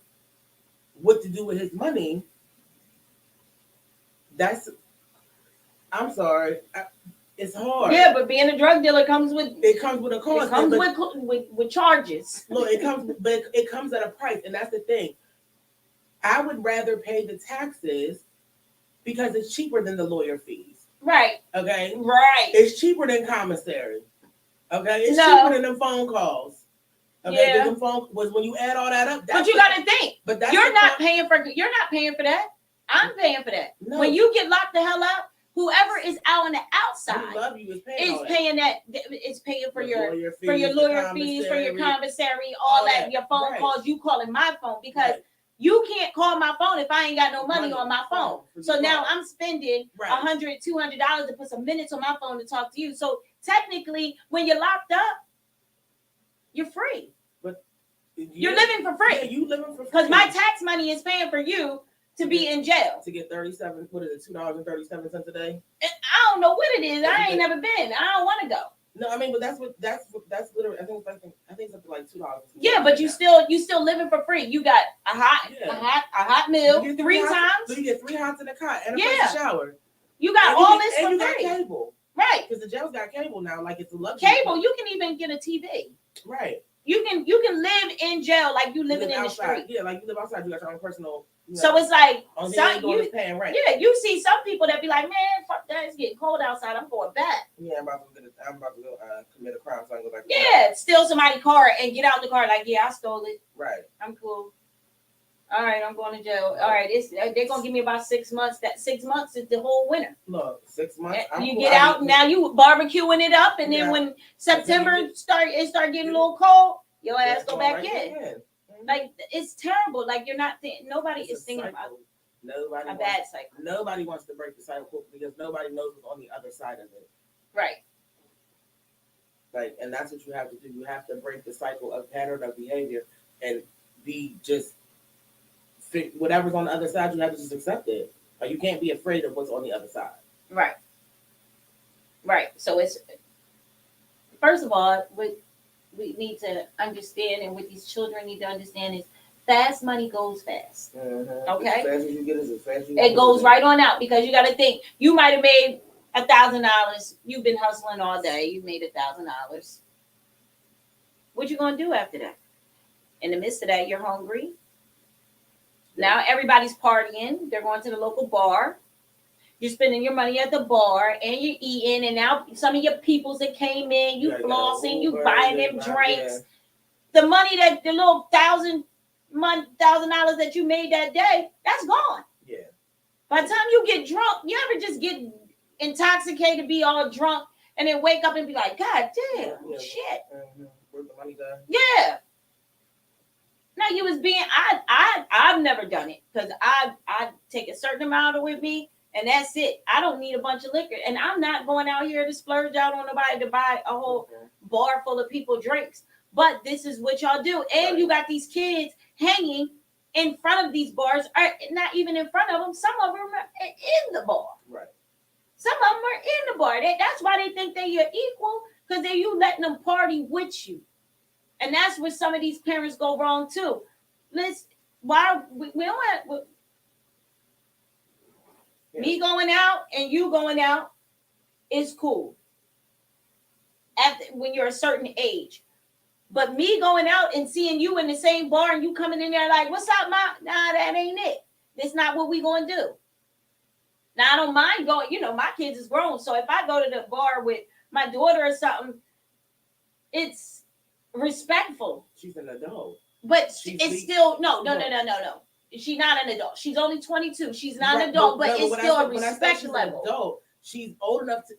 what to do with his money, I'm sorry, it's hard. Yeah, but being a drug dealer comes with a cost. It comes with charges. Look, it comes at a price, and that's the thing. I would rather pay the taxes because it's cheaper than the lawyer fees. Right. Okay. Right. It's cheaper than commissary. Okay. It's cheaper than the phone calls. Okay. Yeah. The phone was when you add all that up. But you got to think. But that's you're not paying for that. I'm paying for that. No. When you get locked the hell up, whoever is out on the outside is paying that. It's paying for your lawyer fees, for your commissary, all that. Your phone calls. You calling my phone because you can't call my phone if I ain't got no money on my phone. So now I'm spending $100, $200 to put some minutes on my phone to talk to you. So technically, when you're locked up, you're free. But you're living for free. Yeah, you living for free. Because my tax money is paying for you to be in jail. To get $2.37 a day? I don't know what it is. I ain't never been. I don't want to go. No, I mean, but that's literally. I think it's up to like $2. Yeah, but you still living for free. You got a hot meal 3 times. So you get 3 hots in the cot and a shower. You got all this for free. You got cable. Right. Because the jail's got cable now, like it's a luxury. Cable, you can even get a TV. Right. You can live in jail like you living in outside. the street. Yeah, like you live outside, you got your own personal. So it's like you paying rent. Yeah, you see some people that be like, man, fuck that, it's getting cold outside. I'm going back. Yeah, I'm about to go commit a crime, so I can go back. Yeah, steal somebody's car and get out the car like, yeah, I stole it. Right. I'm cool. All right, I'm going to jail. All right, they're gonna give me about 6 months. That 6 months is the whole winter. Look, 6 months. You get out now. You barbecuing it up, and then when September start getting a little cold, your ass go back in. Like it's terrible. Like you're not nobody is thinking about a bad cycle. Nobody wants to break the cycle because nobody knows what's on the other side of it. Right. Like, and that's what you have to do. You have to break the cycle of pattern of behavior and be just whatever's on the other side. You have to just accept it. Like you can't be afraid of what's on the other side. Right. Right. So it's first of all, what we need to understand, and what these children need to understand is fast money goes fast. Mm-hmm. Okay. As fast as you get, as fast as you it goes right on out because you got to think you might have made $1,000. You've been hustling all day. You made $1,000. What you gonna do after that? In the midst of that, you're hungry. Now everybody's partying. They're going to the local bar. You're spending your money at the bar and you're eating. And now some of your peoples that came in, you flossing, you buying them drinks. Yeah. The money that the little $1,000 that you made that day, that's gone. Yeah. By the time you get drunk, you ever just get intoxicated, be all drunk, and then wake up and be like, God damn, shit. Mm-hmm. Where's the money go? Yeah. Now you was being I've never done it because I take a certain amount of with me and that's it. I don't need a bunch of liquor, and I'm not going out here to splurge out on nobody to buy a whole bar full of people drinks. But this is what y'all do, and you got these kids hanging in front of these bars, or not even in front of them. Some of them are in the bar. Right. Some of them are in the bar. That's why they think they're your equal, because they're you letting them party with you. And that's where some of these parents go wrong too. Let's why we don't have me going out and you going out is cool when you're a certain age. But me going out and seeing you in the same bar and you coming in there like, what's up, Ma? Nah, that ain't it. That's not what we gonna do. Now I don't mind going, my kids is grown. So if I go to the bar with my daughter or something, it's respectful. She's an adult. But it's still no. She's not an adult. She's only 22. She's not an adult, but it's still a respect level. Adult, she's old enough to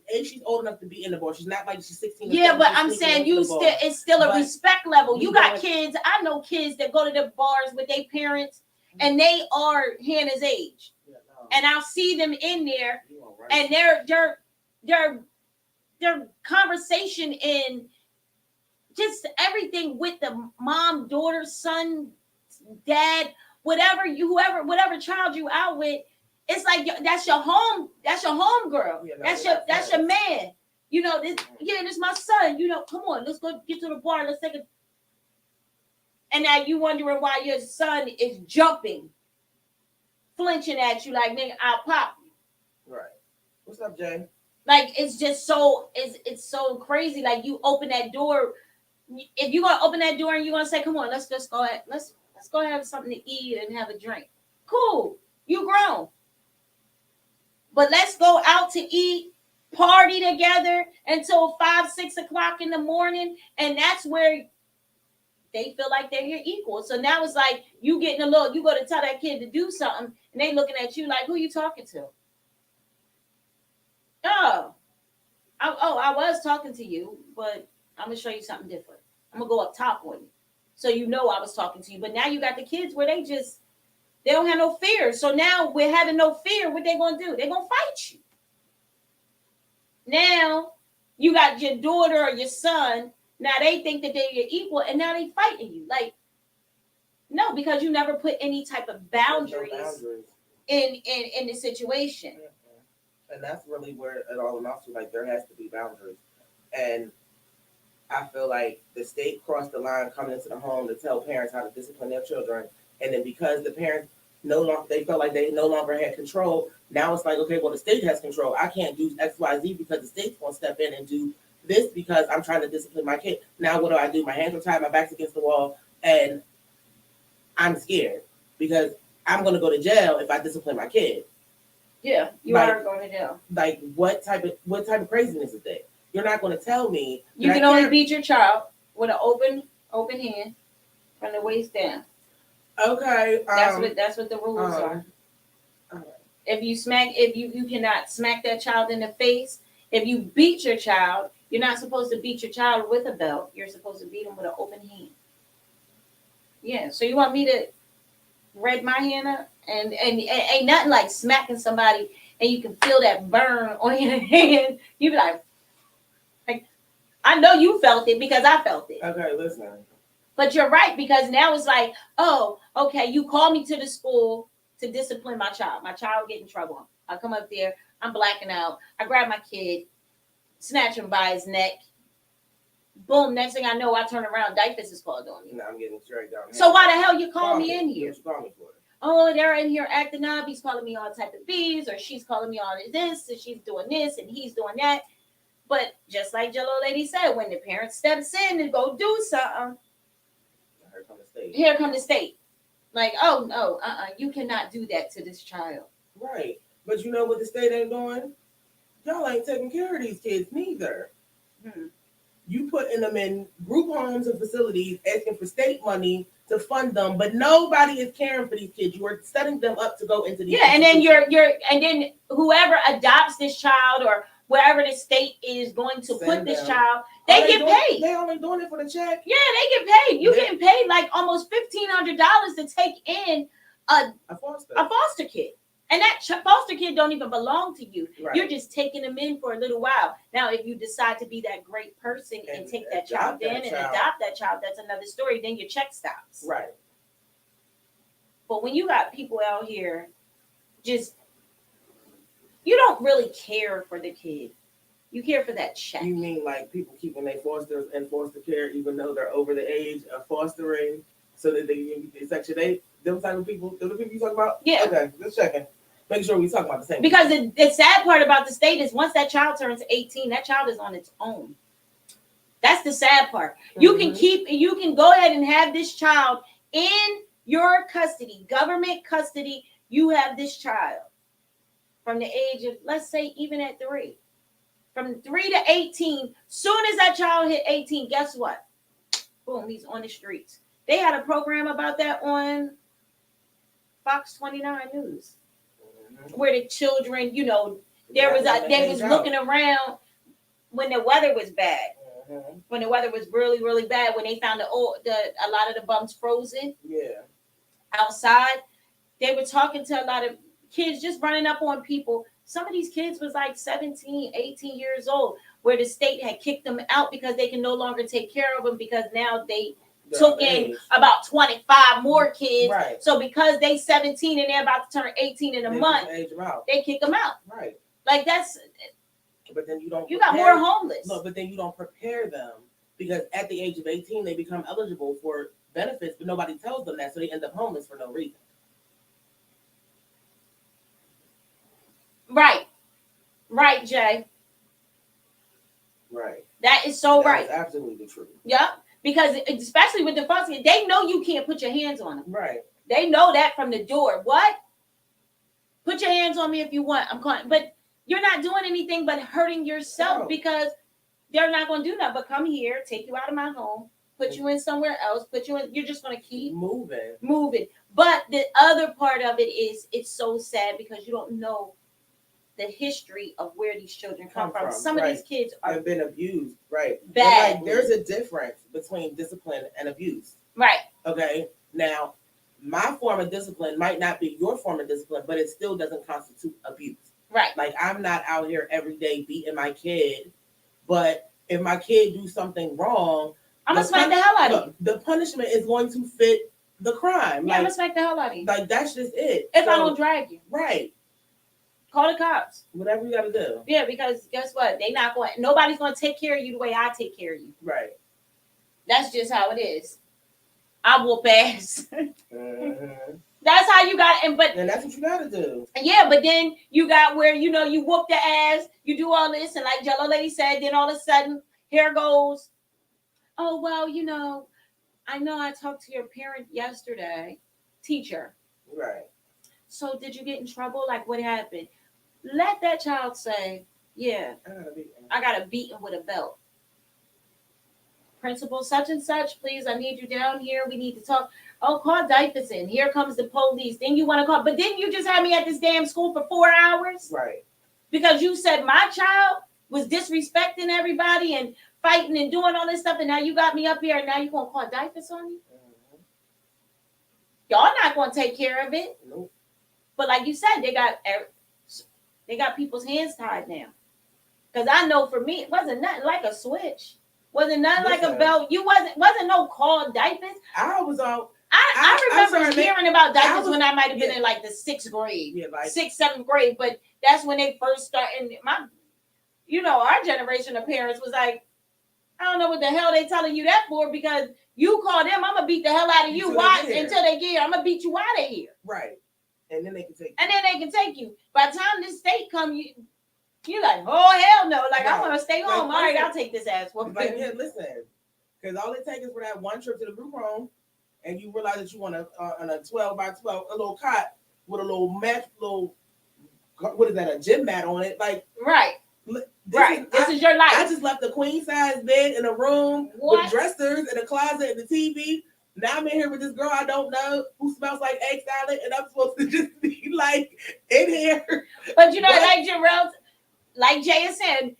be in the bar. She's not like she's 16. Yeah, but I'm saying it's still a respect level. You got kids. I know kids that go to the bars with their parents, and they are Hannah's age. Yeah, no. And I'll see them in there, and their conversation in just everything with the mom, daughter, son, dad, whatever child you out with, it's like that's your home girl. Yeah, that's your man. This my son. Come on, let's go get to the bar. Let's take a. And now you wondering why your son is jumping, flinching at you like, nigga, I'll pop you. Right. What's up, Jay? Like it's just so it's so crazy. Like you open that door. If you're gonna open that door and you're gonna say, "Come on, let's just go ahead, let's go have something to eat and have a drink." Cool, you grown. But let's go out to eat, party together until 5, 6 o'clock in the morning, and that's where they feel like they're your equal. So now it's like you getting a little. You go to tell that kid to do something, and they looking at you like, "Who you talking to?" I was talking to you, but I'm gonna show you something different. I'm gonna go up top on you, so I was talking to you. But now you got the kids where they don't have no fear. So now we're having no fear. What they gonna do? They gonna fight you. Now you got your daughter or your son. Now they think that they're your equal, and now they fighting you. Like no, because you never put any type of boundaries in the situation. And that's really where it all amounts to. Like there has to be boundaries, and I feel like the state crossed the line coming into the home to tell parents how to discipline their children. And then because the parents, they felt like they no longer had control. Now it's like, okay, well, the state has control. I can't do X, Y, Z because the state's going to step in and do this because I'm trying to discipline my kid. Now what do? My hands are tied, my back's against the wall, and I'm scared because I'm going to go to jail if I discipline my kid. Yeah, you are going to jail. Like, what type of craziness is that? You're not going to tell me you can only beat your child with an open hand from the waist down. Okay, that's what the rules are. If you cannot smack that child in the face. If you beat your child, you're not supposed to beat your child with a belt. You're supposed to beat him with an open hand. Yeah. So you want me to red my hand up? And ain't nothing like smacking somebody and you can feel that burn on your hand. You be like, I know you felt it because I felt it. Okay, listen. But you're right, because now it's like, oh, okay, you call me to the school to discipline my child. My child get in trouble. I come up there, I'm blacking out. I grab my kid, snatch him by his neck. Boom, next thing I know, I turn around, DYFS is called on me. No, I'm getting straight down here. So why the hell you call me in here? What you call me for? Oh, they're in here acting up. He's calling me all type of B's, or she's calling me all this, and she's doing this, and he's doing that. But just like Jellolady said, when the parent steps in and go do something, here come the state. Like, oh no, you cannot do that to this child. Right. But you know what the state ain't doing? Y'all ain't taking care of these kids neither. You putting them in group homes and facilities, asking for state money to fund them, but nobody is caring for these kids. You are setting them up to go into these. Yeah, and then and then whoever adopts this child or wherever the state is going to put this child, they get paid. They only doing it for the check. Yeah, they get paid. You getting paid like almost $1,500 to take in a foster kid. And that foster kid don't even belong to you. Right. You're just taking them in for a little while. Now, if you decide to be that great person and take that child in and adopt that child, that's another story. Then your check stops. Right. But when you got people out here just, you don't really care for the kid. You care for that check. You mean like people keeping their fosters in foster care even though they're over the age of fostering so that they get Section 8? Them type of people, those the people you talk about? Yeah. Okay, just checking. Make sure we talk about the same. Because the sad part about the state is once that child turns 18, that child is on its own. That's the sad part. You can go ahead and have this child in your custody, government custody. You have this child from the age of, let's say, even at 3. From 3 to 18, soon as that child hit 18, guess what? Boom, he's on the streets. They had a program about that on Fox 29 News, where the children, they was looking around when the weather was bad. When the weather was really, really bad, when they found a lot of the bums frozen outside, they were talking to a lot of kids just running up on people. Some of these kids was like 17, 18 years old, where the state had kicked them out because they can no longer take care of them because now they took in about 25 more kids. Right. So because they 17 and they're about to turn 18 in a month, they kick them out. Right. Like that's. But then you got more homeless. No, but then you don't prepare them because at the age of 18 they become eligible for benefits, but nobody tells them that, so they end up homeless for no reason. Right, Jay. Right. That is so right. That's absolutely the truth. Yep. Because especially with the foster kids, they know you can't put your hands on them. Right. They know that from the door. What? Put your hands on me if you want. I'm calling, but you're not doing anything but hurting yourself because they're not going to do that. But come here, take you out of my home, put you in somewhere else, put you in. You're just going to keep moving. But the other part of it is it's so sad because you don't know the history of where these children come from. Some of these kids have been abused, right? Bad. Like, there's a difference between discipline and abuse. Right. Okay. Now, my form of discipline might not be your form of discipline, but it still doesn't constitute abuse. Right. Like, I'm not out here every day beating my kid, but if my kid do something wrong, I'm gonna smack the hell out of you. The punishment is going to fit the crime. Yeah, I'm gonna smack the hell out of you. Like, that's just it. If I don't drag you. Right. Call the cops. Whatever you gotta do. Yeah, because guess what? Nobody's gonna take care of you the way I take care of you. Right. That's just how it is. I whoop ass. That's how you got, and that's what you gotta do. Yeah, but then you got where you whoop the ass, you do all this, and like Jellolady said, then all of a sudden here goes, oh well, I know I talked to your parent yesterday, teacher. Right. So did you get in trouble? Like what happened? Let that child say, yeah, I got a beating with a belt. Principal such and such, please, I need you down here. We need to talk. Oh, call diapers in. Here comes the police. Then you want to call. But didn't you just have me at this damn school for 4 hours? Right. Because you said my child was disrespecting everybody and fighting and doing all this stuff. And now you got me up here and now you're going to call diapers on me? Mm-hmm. Y'all not going to take care of it. Nope. But like you said, they got people's hands tied now. Because I know for me, it wasn't nothing like a switch. Wasn't nothing like a belt. You wasn't no called diapers. I was all. I remember hearing about diapers when I might have been in like the 6th grade, 6th, 7th grade. But that's when they first started. Our generation of parents was like, I don't know what the hell they telling you that for, because you call them, I'm gonna beat the hell out of you. Watch until they get here. I'm gonna beat you out of here. Right. And then they can take you. And then they can take you. By the time this state come, you're like, oh hell no! Like I want to stay home. All right, I'll take this ass. Like, yeah, listen, because all it takes is for that one trip to the group home, and you realize that you want on a 12 by 12 a little cot with a little mat, what is that? A gym mat on it, like right. This is your life. I just left a queen size bed in a room with dressers and a closet and the TV. Now I'm in here with this girl I don't know who smells like egg salad, and I'm supposed to just be like in here. But like Jarrell. Like Jay said,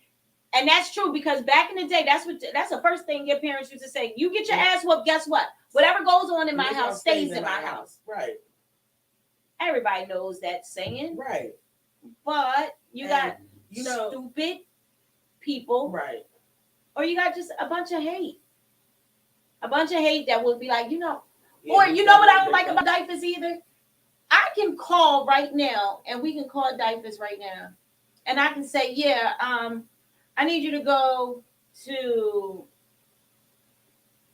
and that's true, because back in the day, that's the first thing your parents used to say. You get your ass whooped, guess what? Whatever goes on in my house stays in my house. Right. Everybody knows that saying. Right. But you got stupid people. Right. Or you got just a bunch of hate. A bunch of hate that will be like, or you know what I don't like about diapers either? I can call right now, and we can call diapers right now. And I can say, I need you to go to,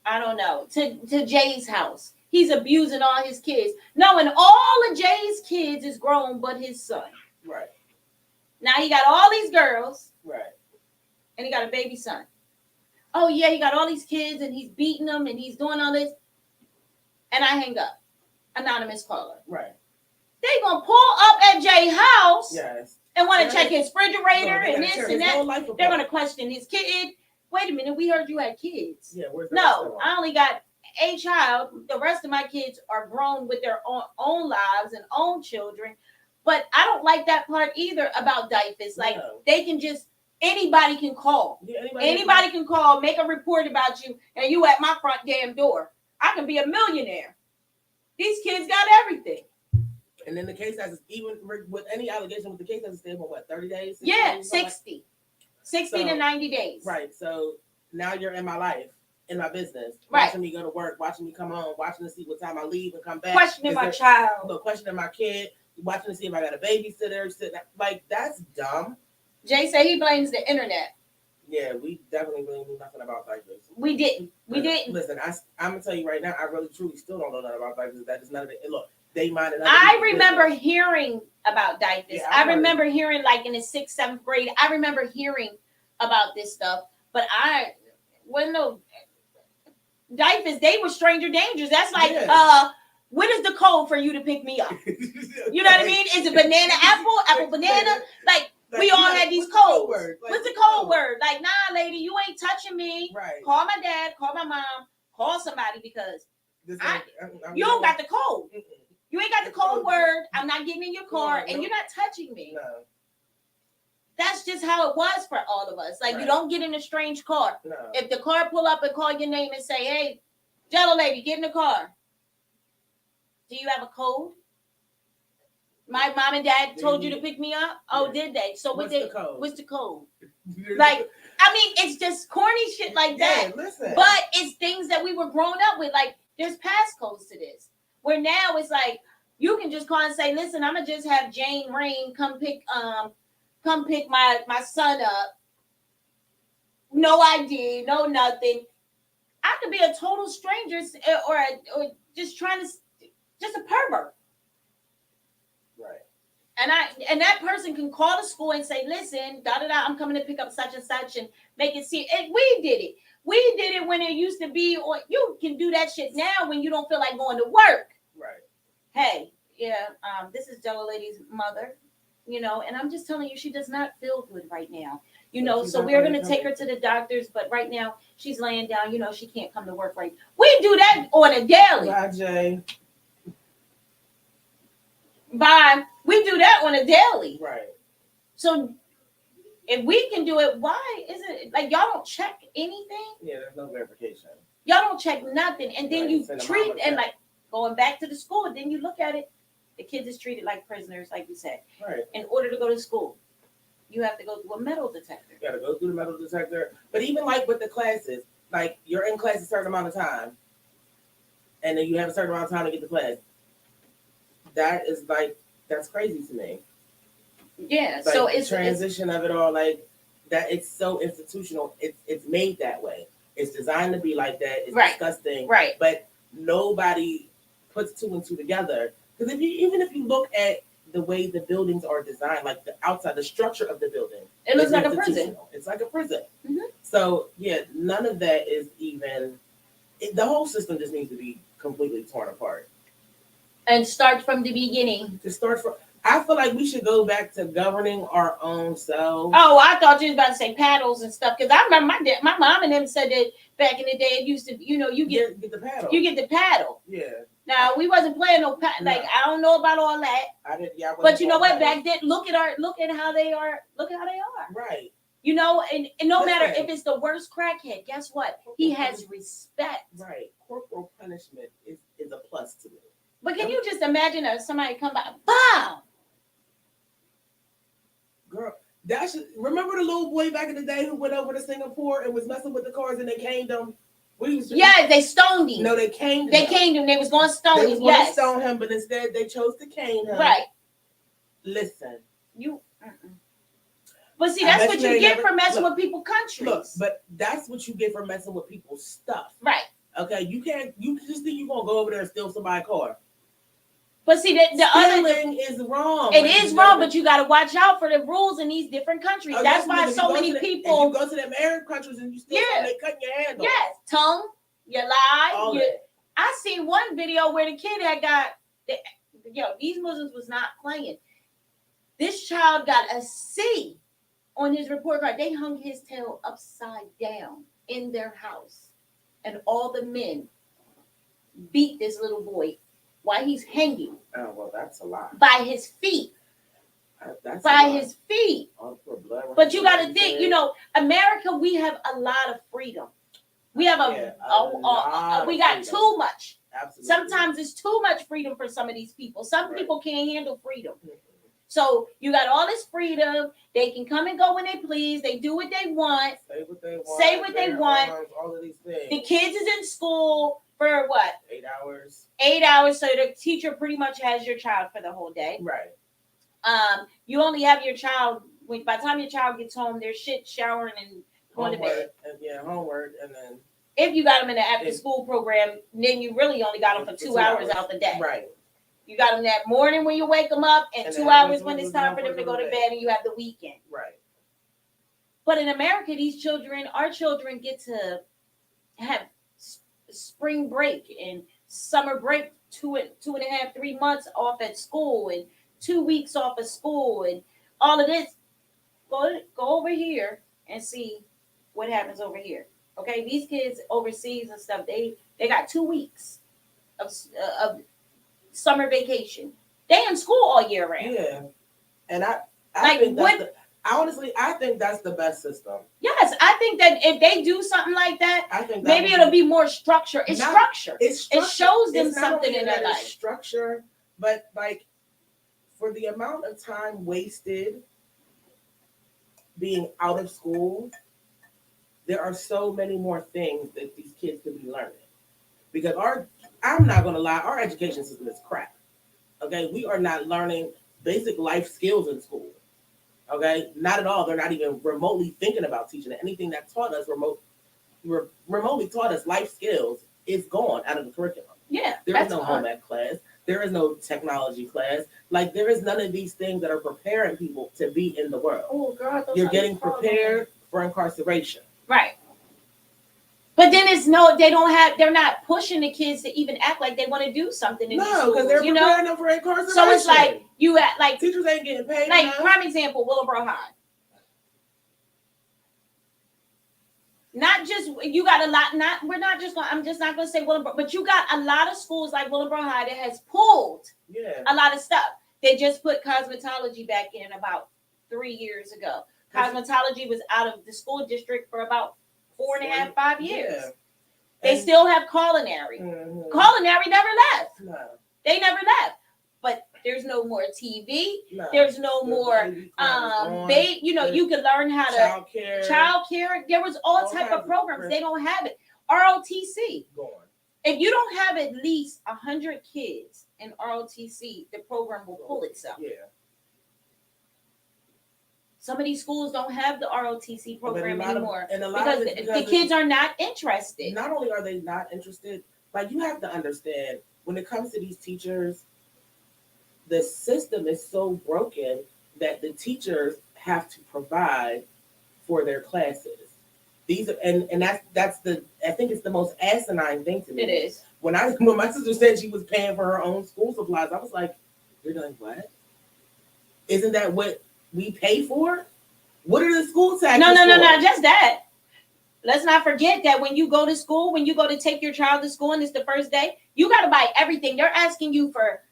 I don't know, to Jay's house. He's abusing all his kids. Knowing all of Jay's kids is grown but his son. Right. Now he got all these girls. Right. And he got a baby son. Oh, yeah, he got all these kids and he's beating them and he's doing all this. And I hang up. Anonymous caller. Right. They gonna pull up at Jay's house. Yes. And want to check his refrigerator and this and that. They're going to question question his kid. Wait a minute, we heard you had kids. Yeah, no, I only got a child. The rest of my kids are grown with their own lives and own children. But I don't like that part either about diapers. Like they can anybody can call. Yeah, anybody can call, make a report about you, and you at my front damn door. I can be a millionaire. These kids got everything. And then the case has, even with any allegation, with the case has to stay for what, 30 days? 60 days, 60 to 90 days. Right. So now you're in my life, in my business, right. Watching me go to work, watching me come home, watching to see what time I leave and come back. Questioning my child. Questioning my kid, watching to see if I got a babysitter. Like, that's dumb. Jay said he blames the internet. Yeah, we definitely really knew nothing about diapers. We didn't. Listen, I'm going to tell you right now, I really, truly still don't know nothing about diapers. That is none of it. Look. I remember hearing about diapers. Yeah, I remember hearing like in the 6th, 7th grade. I remember hearing about this stuff, but I wasn't no diapers. They were stranger dangers. That's like, what is the code for you to pick me up? You know what I mean? Is it banana, apple, banana? Like we all had these codes. What's the code word? Like, nah, lady, you ain't touching me. Right. Call my dad. Call my mom. Call somebody because you don't got the code. Mm-mm. You ain't got the code word. I'm not getting in your car, and you're not touching me. No. That's just how it was for all of us. Like, you don't get in a strange car. No. If the car pull up and call your name and say, hey, Jellolady, get in the car. Do you have a code? My mom and dad told you to pick me up? Oh, did they? So what's the code? Like, I mean, it's just corny shit like that. Listen. But it's things that we were growing up with. Like, there's passcodes to this. Where now it's like you can just call and say, "Listen, I'm gonna just have Jane Rain come pick my son up. No ID, no nothing. I could be a total stranger or just trying to just a pervert. and that person can call the school and say, listen, I'm coming to pick up such and such, and make it see. And we did it. We did it when it used to be, or you can do that shit now when you don't feel like going to work. Right. Hey, yeah, this is Jellolady's mother, and I'm just telling you, she does not feel good right now. So we're going to take her to the doctors, but right now she's laying down, she can't come to work right. We do that on a daily. Bye, Jay. Bye. We do that on a daily. Right. So if we can do it, why is it like y'all don't check anything? Yeah, there's no verification. Y'all don't check nothing. And then you treat, and like going back to the school, then you look at it, the kids is treated like prisoners, like you said. Right. In order to go to school, you have to go through a metal detector. You got to go through the metal detector. But even like with the classes, like you're in class a certain amount of time, and then you have a certain amount of time to get to class. That is like, that's crazy to me. Yeah. Like so the it's transition of it all, like that. It's so institutional. It's made that way. It's designed to be like that. It's disgusting. Right. But nobody puts two and two together. Because even if you look at the way the buildings are designed, like the outside, the structure of the building, it looks like a prison. It's like a prison. Mm-hmm. So yeah, none of that is even. The whole system just needs to be completely torn apart. And start from the beginning. I feel like we should go back to governing our own selves. Oh, I thought you was about to say paddles and stuff, because I remember my mom and them said that back in the day it used to, you get the paddle. You get the paddle. Yeah. Now we wasn't playing no paddle. Like I don't know about all that. I didn't. Yeah. But you know what? Back then, look at how they are. Look at how they are. Right. And no matter if it's the worst crackhead, guess what? He has respect. Right. Corporal punishment is a plus to me. But can you just imagine somebody come by, bow? Girl, remember the little boy back in the day who went over to Singapore and was messing with the cars and they caned him? Yeah, they stoned him. No, they caned him. They caned him. They was going to stone him. They was going to stone him, but instead they chose to cane him. Right. Listen. But see, that's what you get for messing with people's countries. Look, but that's what you get for messing with people's stuff. Right. Okay, you just think you're going to go over there and steal somebody's car. But see, the other thing is wrong. It is wrong, but you got to watch out for the rules in these different countries. That's why so many people. You go to the Arab countries and you steal something, they cut your hand off. Yes, tongue, you lie. I seen one video where the kid had got, these Muslims was not playing. This child got a C on his report card. They hung his tail upside down in their house, and all the men beat this little boy while he's hanging. Oh, well, that's a lot. By his feet. His feet. But you got to think, America, we have a lot of freedom. We have we got too much. Absolutely. Sometimes it's too much freedom for some of these people. Some people can't handle freedom. So you got all this freedom. They can come and go when they please. They do what they want. Say what they want. All of these things. The kids is in school for what? 8 hours. 8 hours. So the teacher pretty much has your child for the whole day. Right. You only have your child by the time your child gets home, they're showering and going to bed. Homework, and then if you got them in the after school program, then you really only got them for 2 hours out the day. Right. You got them that morning when you wake them up, and 2 hours when it's time for them to go to bed, and you have the weekend. Right. But in America, our children get to have spring break and summer break, 2.5, 3 months off at school, and 2 weeks off of school, and all of this. Go over here and see what happens over here. Okay, these kids overseas and stuff, they got 2 weeks of summer vacation. They in school all year round. Yeah, and I think I think that's the best system. Yes, I think that if they do something like that, I think maybe it'll be more structure. It's structure. It shows them something in their life. Structure, but like for the amount of time wasted being out of school, there are so many more things that these kids could be learning. Because I'm not going to lie, our education system is crap. Okay, we are not learning basic life skills in school. Okay, not at all. They're not even remotely thinking about teaching it. Anything that taught us remotely taught us life skills is gone out of the curriculum. Yeah, there is no home ec class. There is no technology class. Like, there is none of these things that are preparing people to be in the world. Oh, girl, you're getting prepared for incarceration. Right. But then they're not pushing the kids to even act like they want to do something in these schools. No, because they're preparing them for incarceration. So it's like teachers ain't getting paid. Like, enough. prime example, Willowbrook High. Not just you got a lot. I'm just not gonna say Willowbrook, but you got a lot of schools like Willowbrook High that has pulled a lot of stuff. They just put cosmetology back in about 3 years ago. Cosmetology was out of the school district for about 4.5, 5 years. Yeah. They still have culinary. Mm-hmm. Culinary never left. No. They never left. But there's no more TV. No. There's no more you can learn how to childcare. There was all type of programs. They don't have it. ROTC. Gone. If you don't have at least 100 kids in ROTC, the program will pull itself. Yeah. Some of these schools don't have the ROTC program anymore because the kids are not interested. Not only are they not interested, like, you have to understand, when it comes to these teachers, the system is so broken that the teachers have to provide for their classes. That's I think it's the most asinine thing to me. It is. When my sister said she was paying for her own school supplies, I was like, you're doing what? Isn't that what we pay for? What are the school taxes? No, just that. Let's not forget that when you go to school, when you go to take your child to school and it's the first day, you got to buy everything. They're asking you for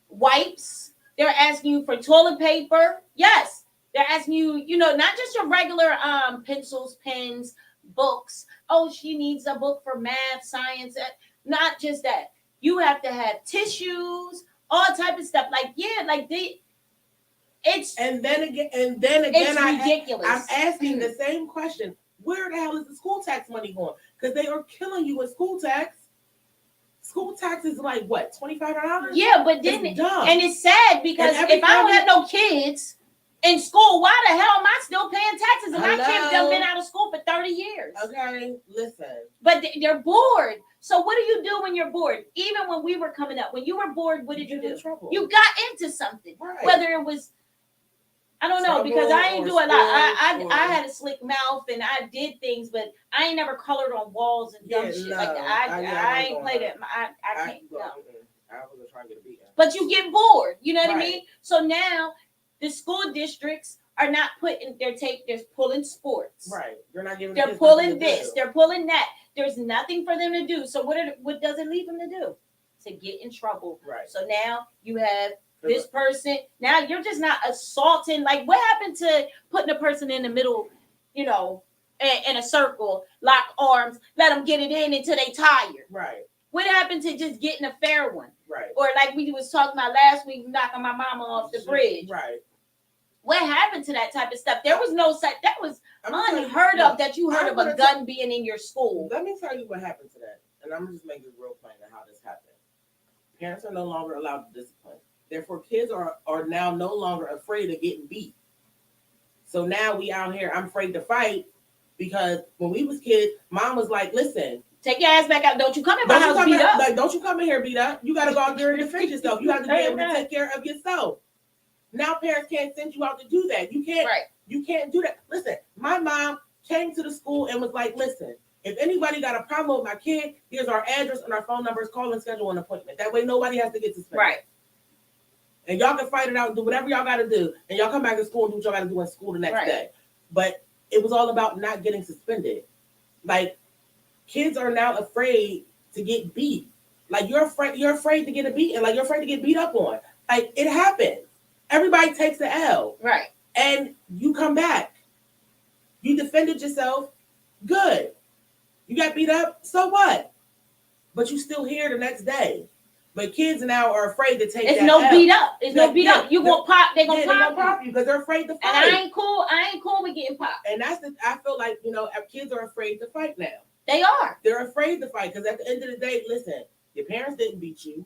wipes. They're asking you for toilet paper. Yes. They're asking you, not just your regular pencils, pens, books. Oh, she needs a book for math, science. Not just that. You have to have tissues, all type of stuff. And then again, it's ridiculous. I'm asking the same question. Where the hell is the school tax money going? Because they are killing you with school tax. School tax is like what, $25? Yeah, but then and it's sad because if I don't have no kids in school, why the hell am I still paying taxes? And my kids have been out of school for 30 years. Okay, listen. But they're bored. So what do you do when you're bored? Even when we were coming up, when you were bored, what did you do? You got into something. Right. Whether it was, I don't know, because I ain't do a lot. I had a slick mouth and I did things, but I ain't never colored on walls and dumb shit like that. I ain't played it. I can't. No. I wasn't trying to get a beat. But you get bored. You know what I mean? So now the school districts are not putting they're pulling sports. Right. They're pulling this. They're pulling that. There's nothing for them to do. So what does it leave them to do? To get in trouble. Right. So now you have this person. Now you're just not assaulting. Like, what happened to putting a person in the middle, in a circle, lock arms, let them get it in until they tired? Right. What happened to just getting a fair one? Right. Or like we was talking about last week, knocking my mama off the bridge. Right. What happened to that type of stuff? There was that was unheard of that you heard of a gun being in your school. Let me tell you what happened to that. And I'm just making this real plain of how this happened. Parents are no longer allowed to discipline. Therefore, kids are now no longer afraid of getting beat. So now we out here, I'm afraid to fight because when we was kids, mom was like, listen. Take your ass back out. Don't you come in my house beat up. Like, don't you come in here beat up. You got to go out there and defend yourself. You have to be able to take care of yourself. Now parents can't send you out to do that. You can't. Right. You can't do that. Listen, my mom came to the school and was like, listen, if anybody got a problem with my kid, here's our address and our phone numbers. Call and schedule an appointment. That way nobody has to get suspended. Right. And y'all can fight it out and do whatever y'all got to do. And y'all come back to school and do what y'all got to do in school the next day. But it was all about not getting suspended. Like, kids are now afraid to get beat. Like, you're afraid to get a beat, and like you're afraid to get beat up on. Like, it happens. Everybody takes the L. Right. And you come back. You defended yourself. Good. You got beat up. So what? But you still here the next day. But kids now are afraid to take it's that no L. Beat up. It's no beat up. You gonna pop. They gonna pop you because they're afraid to fight. And I ain't cool with getting popped. And I feel like, kids are afraid to fight now. They are. They're afraid to fight because at the end of the day, listen, your parents didn't beat you.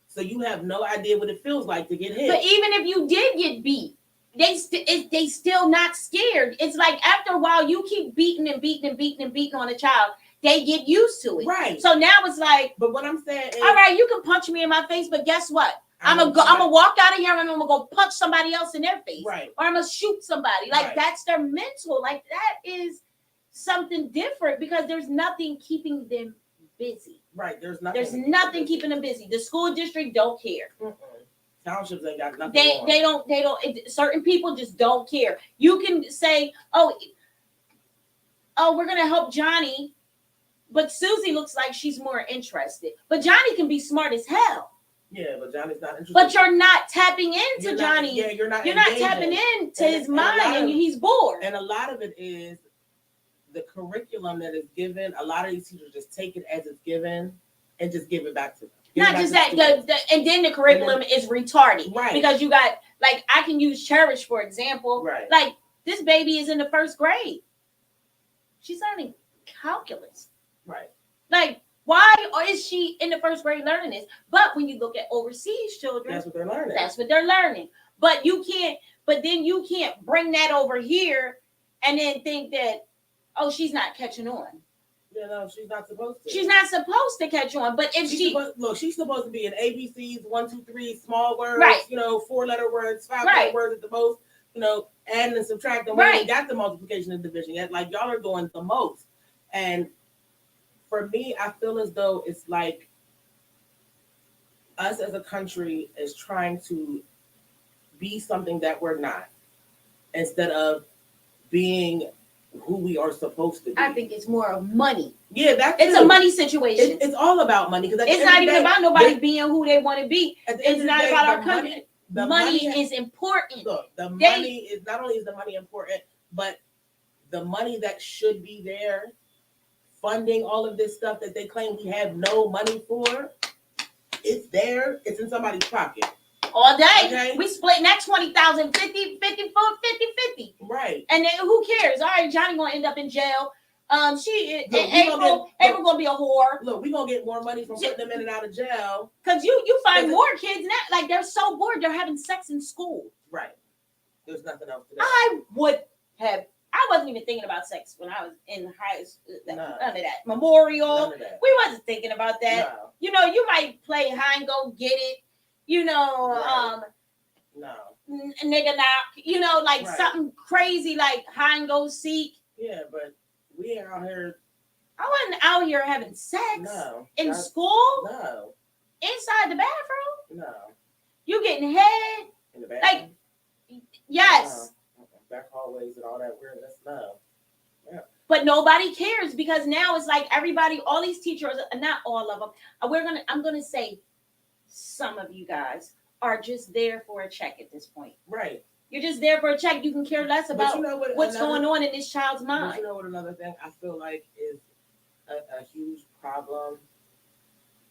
So you have no idea what it feels like to get hit. But even if you did get beat, they still not scared. It's like after a while, you keep beating on a child. they get used to it. Right. So now it's like, but what I'm saying is, all right, you can punch me in my face, but guess what? I'm gonna walk out of here and I'm gonna go punch somebody else in their face, right? Or I'm gonna shoot somebody. Like right. That's their mental. Like that is something different because there's nothing keeping them busy. Right. There's nothing keeping them busy. The school district don't care. Mm-mm. Townships ain't got nothing. They don't. Certain people just don't care. You can say, oh, we're gonna help Johnny, but Susie looks like she's more interested. But Johnny can be smart as hell. Yeah, but Johnny's not interested. But you're not tapping into Johnny. Yeah, you're not tapping into his mind, and he's bored. And a lot of it is the curriculum that is given. A lot of these teachers just take it as it's given and just give it back to them. Not just that, and then the curriculum is retarded. Right. Because you got, like, I can use Cherish, for example. Right. Like, this baby is in the 1st grade. She's learning calculus. Right. Like, why is she in the 1st grade learning this? But when you look at overseas children, that's what they're learning. But then you can't bring that over here and then think that, oh, she's not catching on. Yeah, no, she's not supposed to. She's not supposed to catch on. But if she's supposed to be in ABCs, 1, 2, 3, small words, right. 4-letter words, 5-letter words at the most, adding and subtracting. Right. We got the multiplication and division yet. Like, y'all are doing the most. And for me, I feel as though it's like us as a country is trying to be something that we're not, instead of being who we are supposed to be. I think it's more of money. Yeah, it's a money situation. It's all about money, because it's not even about nobody being who they want to be. It's not about our country. Money is important. Look, money is not only is the money important, but the money that should be there funding all of this stuff that they claim we have no money for, it's there. It's in somebody's pocket. All day. Okay. We split that 20,000, 50. Right. And then who cares? All right, Johnny gonna end up in jail. April gonna be a whore. Look, we gonna get more money from putting them in and out of jail. Cause you find more kids now, like they're so bored, they're having sex in school. Right. There's nothing else to that. I wasn't even thinking about sex when I was in high school. None of that. Memorial. None of that. We wasn't thinking about that. No. You might play hide and go get it. Right. Nigga knock. Like something crazy like hide and go seek. Yeah, but we out here. I wasn't out here having sex. In school. No. Inside the bathroom. No. You getting head. In the bathroom. Like, yes. No. Back hallways and all that weirdness. No. Yeah. But nobody cares because now it's like everybody, all these teachers, not all of them. I'm gonna say some of you guys are just there for a check at this point. Right. You're just there for a check. You can care less about what's going on in this child's mind. But you know what another thing I feel like is a huge problem?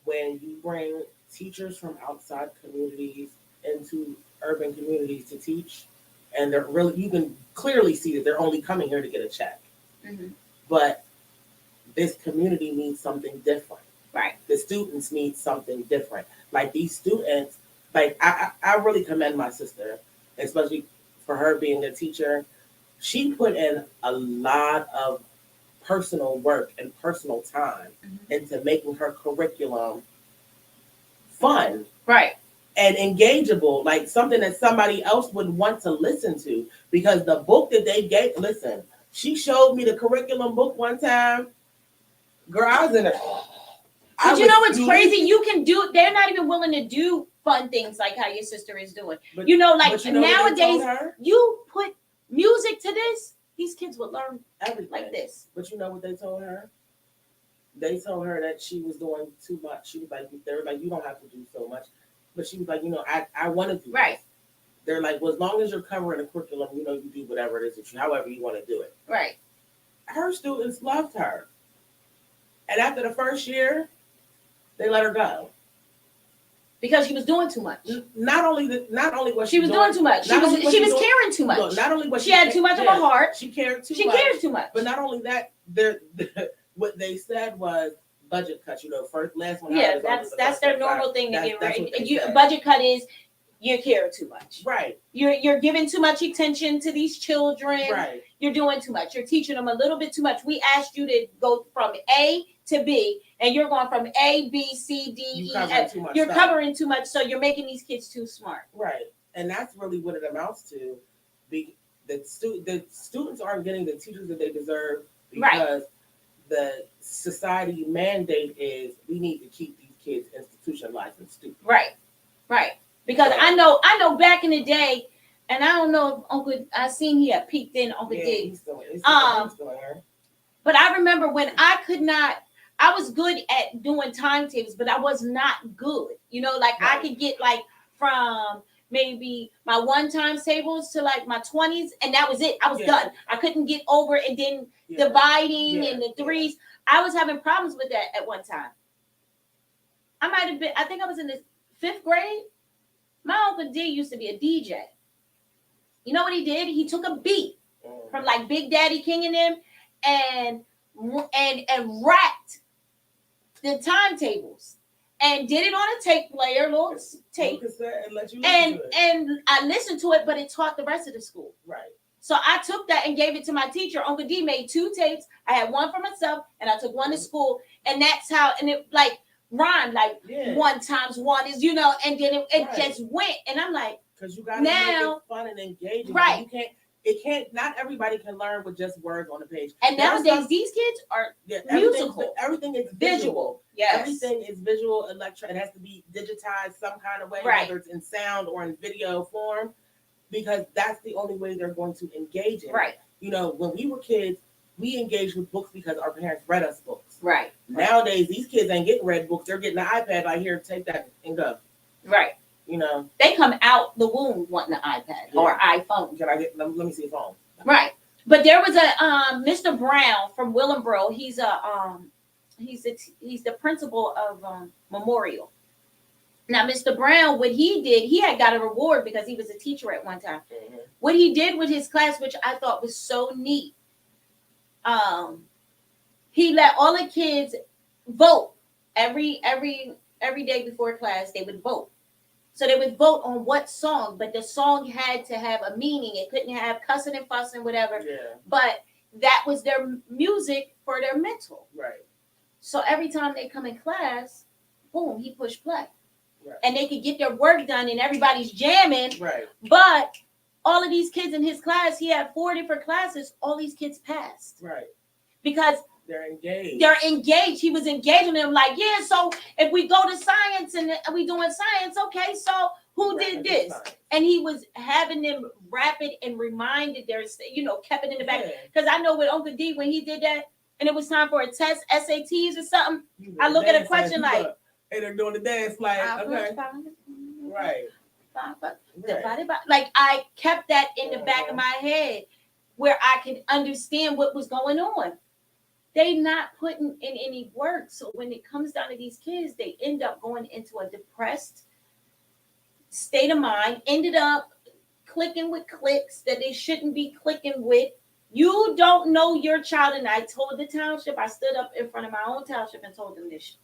When you bring teachers from outside communities into urban communities to teach, and they're really, you can clearly see that they're only coming here to get a check. Mm-hmm. But this community needs something different. Right. The students need something different. Like these students, like I really commend my sister, especially for her being a teacher. She put in a lot of personal work and personal time into making her curriculum fun. Right. And engageable, like something that somebody else would want to listen to. Because the book that they gave, listen, she showed me the curriculum book one time. Girl, I was in it. But you know what's crazy? You can do, they're not even willing to do fun things like how your sister is doing. But, nowadays, you put music to this, these kids would learn everything like this. But you know what they told her? They told her that she was doing too much. She was like, they were like, you don't have to do so much. But she was like, I want to do right. This. They're like, well, as long as you're covering the curriculum, you do whatever it is that however you want to do it. Right. Her students loved her. And after the first year, they let her go. Because she was doing too much. Not only was she was doing too much. She was caring too much. Look, not only was she had too much of a heart. She cared too much. She cared too much. But not only that, what they said was budget cuts. Last one. Yeah, that's their normal thing to get right. Budget cut is you care too much. Right. You're giving too much attention to these children. Right. You're doing too much. You're teaching them a little bit too much. We asked you to go from A to B, and you're going from A, B, C, D, E, F. You're covering too much, so you're making these kids too smart. Right. And that's really what it amounts to. The students aren't getting the teachers that they deserve because the society mandate is we need to keep these kids institutionalized and stupid. Right. Right. Because I know back in the day, and I don't know if Uncle, I seen he had peeked in Uncle D. He's still here. But I remember when I was good at doing timetables, but I was not good. You know, like I could get like from maybe my 1 timetables to like my 20s, and that was it. I was done. I couldn't get over and then dividing and the threes. I was having problems with that at one time. I think I was in the 5th grade. My Uncle D used to be a DJ. You know what he did? He took a beat from like Big Daddy King and them and rapped the timetables and did it on a tape player, little tape, and I listened to it, but it taught the rest of the school. Right. So I took that and gave it to my teacher. Uncle D made 2 tapes. I had one for myself, and I took one to school, and that's how. And it like rhymed like 1 times 1 is, you know, and then it just went, and I'm like, because you got to make it fun and engaging. Right. Not everybody can learn with just words on the page. And nowadays, these kids are musical. Everything is visual. Yes. Everything is visual, it has to be digitized some kind of way, whether it's in sound or in video form, because that's the only way they're going to engage in. Right. You know, when we were kids, we engaged with books because our parents read us books. Right. Nowadays, these kids ain't getting read books. They're getting an iPad like, here, take that and go. Right. You know, they come out the womb wanting an iPad or iPhone. Let me see a phone. Right. But there was a Mr. Brown from Willenboro. He's the principal of Memorial. Now, Mr. Brown, what he did, he had got a reward because he was a teacher at one time. Mm-hmm. What he did with his class, which I thought was so neat, he let all the kids vote every day before class. They would vote. So they would vote on what song, but the song had to have a meaning. It couldn't have cussing and fussing, whatever. Yeah. But that was their music for their mental. Right. So every time they come in class, boom, he pushed play. Right. And they could get their work done and everybody's jamming. Right. But all of these kids in his class, he had 4 different classes, all these kids passed. Right. Because they're engaged. He was engaging them like, yeah, so if we go to science and we doing science, okay, so who did this? And he was having them rap it and reminded their, kept it in the back. Because I know with Uncle D, when he did that, and it was time for a test, SATs or something, I look at a question like, hey, they're doing the dance like, okay. Right. Like I kept that in the back of my head where I could understand what was going on. They not putting in any work. So when it comes down to these kids, they end up going into a depressed state of mind, ended up clicking with cliques that they shouldn't be clicking with. You don't know your child. And I told the township, I stood up in front of my own township and told them this.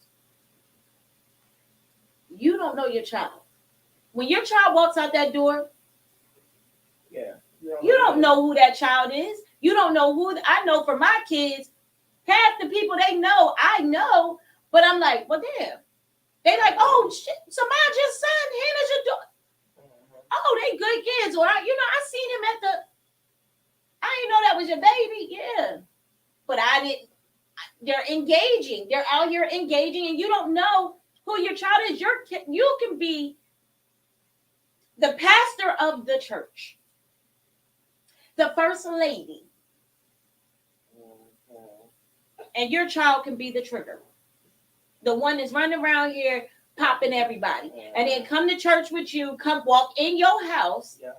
You don't know your child. When your child walks out that door, you don't know who that child is. You don't know who. I know for my kids, half the people they know, I know, but I'm like, well, damn. They like, oh, shit, Samaj just son, Hannah's your daughter. Oh, they good kids. Or, I seen him at the, I didn't know that was your baby. Yeah. But I didn't, they're engaging. They're out here engaging, and you don't know who your child is. You can be the pastor of the church, the first lady, and your child can be the trigger. The one that's running around here popping everybody. And then come to church with you, come walk in your house. Yeah.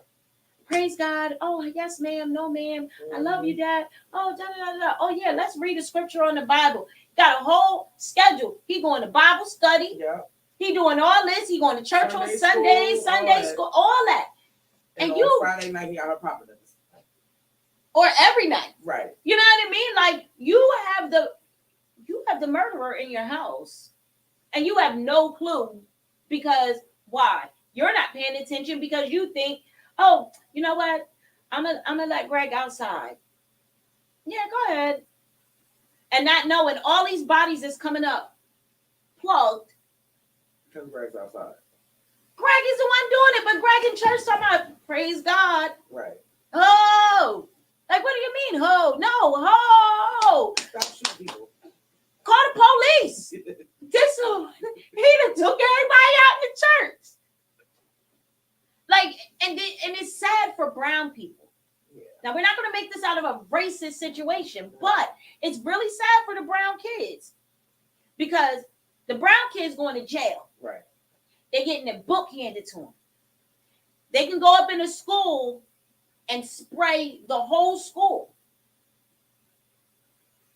Praise God. Oh, yes, ma'am. No, ma'am. I love you, Dad. Oh, da, da, da, da. Oh, yeah, let's read the scripture on the Bible. Got a whole schedule. He going to Bible study. Yeah. He doing all this. He going to church on Sundays, Sunday school, all that. And you Friday night, he got a proper. Or every night. Right. You know what I mean? Like you have the murderer in your house and you have no clue because why? You're not paying attention because you think, oh, you know what? I'm gonna let Greg outside. Yeah, go ahead. And not knowing all these bodies is coming up plugged. Because Greg's outside. Greg is the one doing it, but Greg in church talking about praise God. Right. Oh, like what do you mean, ho? No, ho. Stop shooting people. Call the police. This one, he done took everybody out in the church. Like, and it's sad for brown people. Yeah. Now we're not going to make this out of a racist situation, but it's really sad for the brown kids because the brown kids going to jail. Right. They're getting a book handed to them. They can go up in the school and spray the whole school.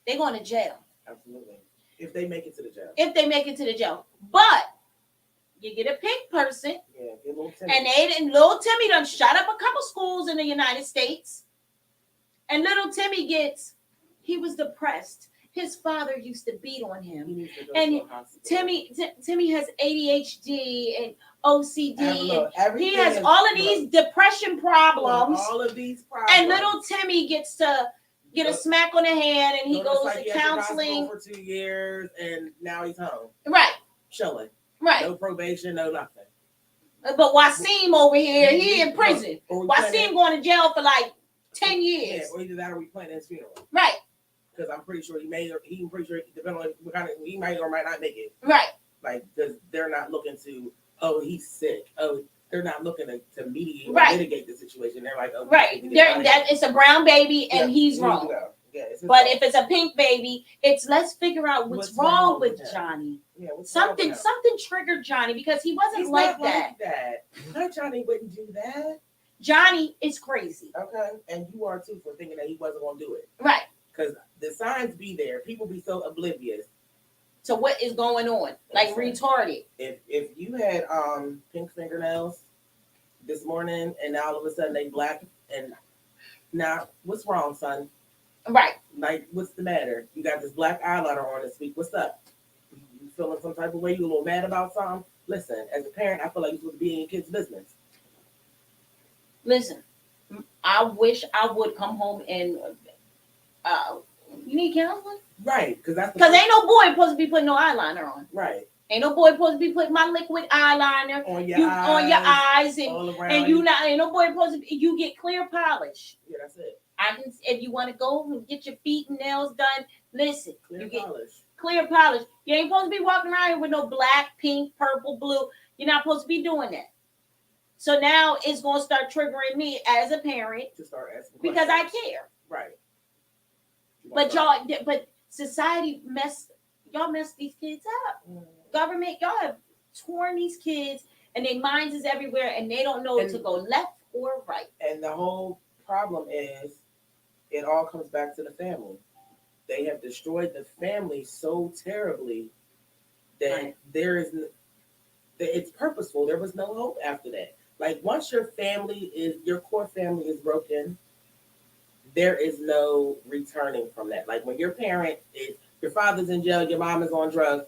They're going to jail. Absolutely. If they make it to the jail. If they make it to the jail. But you get a pink person. Yeah, get little Timmy. And little Timmy done shot up a couple schools in the United States. And little Timmy he was depressed. His father used to beat on him. He needs to go And to a hospital. Timmy has ADHD and OCD. And he has all of these depression problems. All of these problems. And little Timmy gets to get a smack on the hand and he goes to counseling for 2 years and now he's home. Right. Chilling. Right. No probation, no nothing. But Wasim over here, he in prison. Wasim going to jail for like 10 years. Yeah, or either that or we planning his funeral. Right. Because I'm pretty sure depending on what kind of, he might or might not make it. Right. Like, because they're not looking to, oh, he's sick. Oh, they're not looking to mediate or mitigate the situation. They're like, oh, right. It's a brown baby and he's wrong. Yeah, but if it's a pink baby, it's let's figure out what's wrong with Johnny. Yeah, something triggered Johnny because he wasn't He's like not that. My Johnny wouldn't do that. Johnny is crazy. Okay, and you are too for thinking that he wasn't going to do it. Right. Because the signs be there. People be so oblivious to what is going on, like retarded. If you had pink fingernails this morning and now all of a sudden they black and now what's wrong, son? Right. Like what's the matter? You got this black eyeliner on this week. What's up? You feeling some type of way? You a little mad about something? Listen, as a parent, I feel like you're supposed to be in your kid's business. Listen, I wish I would come home and you need counseling? Right, because ain't no boy supposed to be putting no eyeliner on. Right. Ain't no boy supposed to be putting my liquid eyeliner on your eyes and all around and you not ain't no boy supposed to be, you get clear polish. Yeah, that's it. If you want to go and get your feet and nails done, listen. Clear polish. Clear polish. You ain't supposed to be walking around here with no black, pink, purple, blue. You're not supposed to be doing that. So now it's gonna start triggering me as a parent to start asking because I care. Right. But society messed these kids up. Government, y'all have torn these kids and their minds is everywhere and they don't know to go left or right. And the whole problem is it all comes back to the family. They have destroyed the family so terribly that it's purposeful. There was no hope after that. Like once your core family is broken, there is no returning from that. Like when your father's in jail, your mom is on drugs,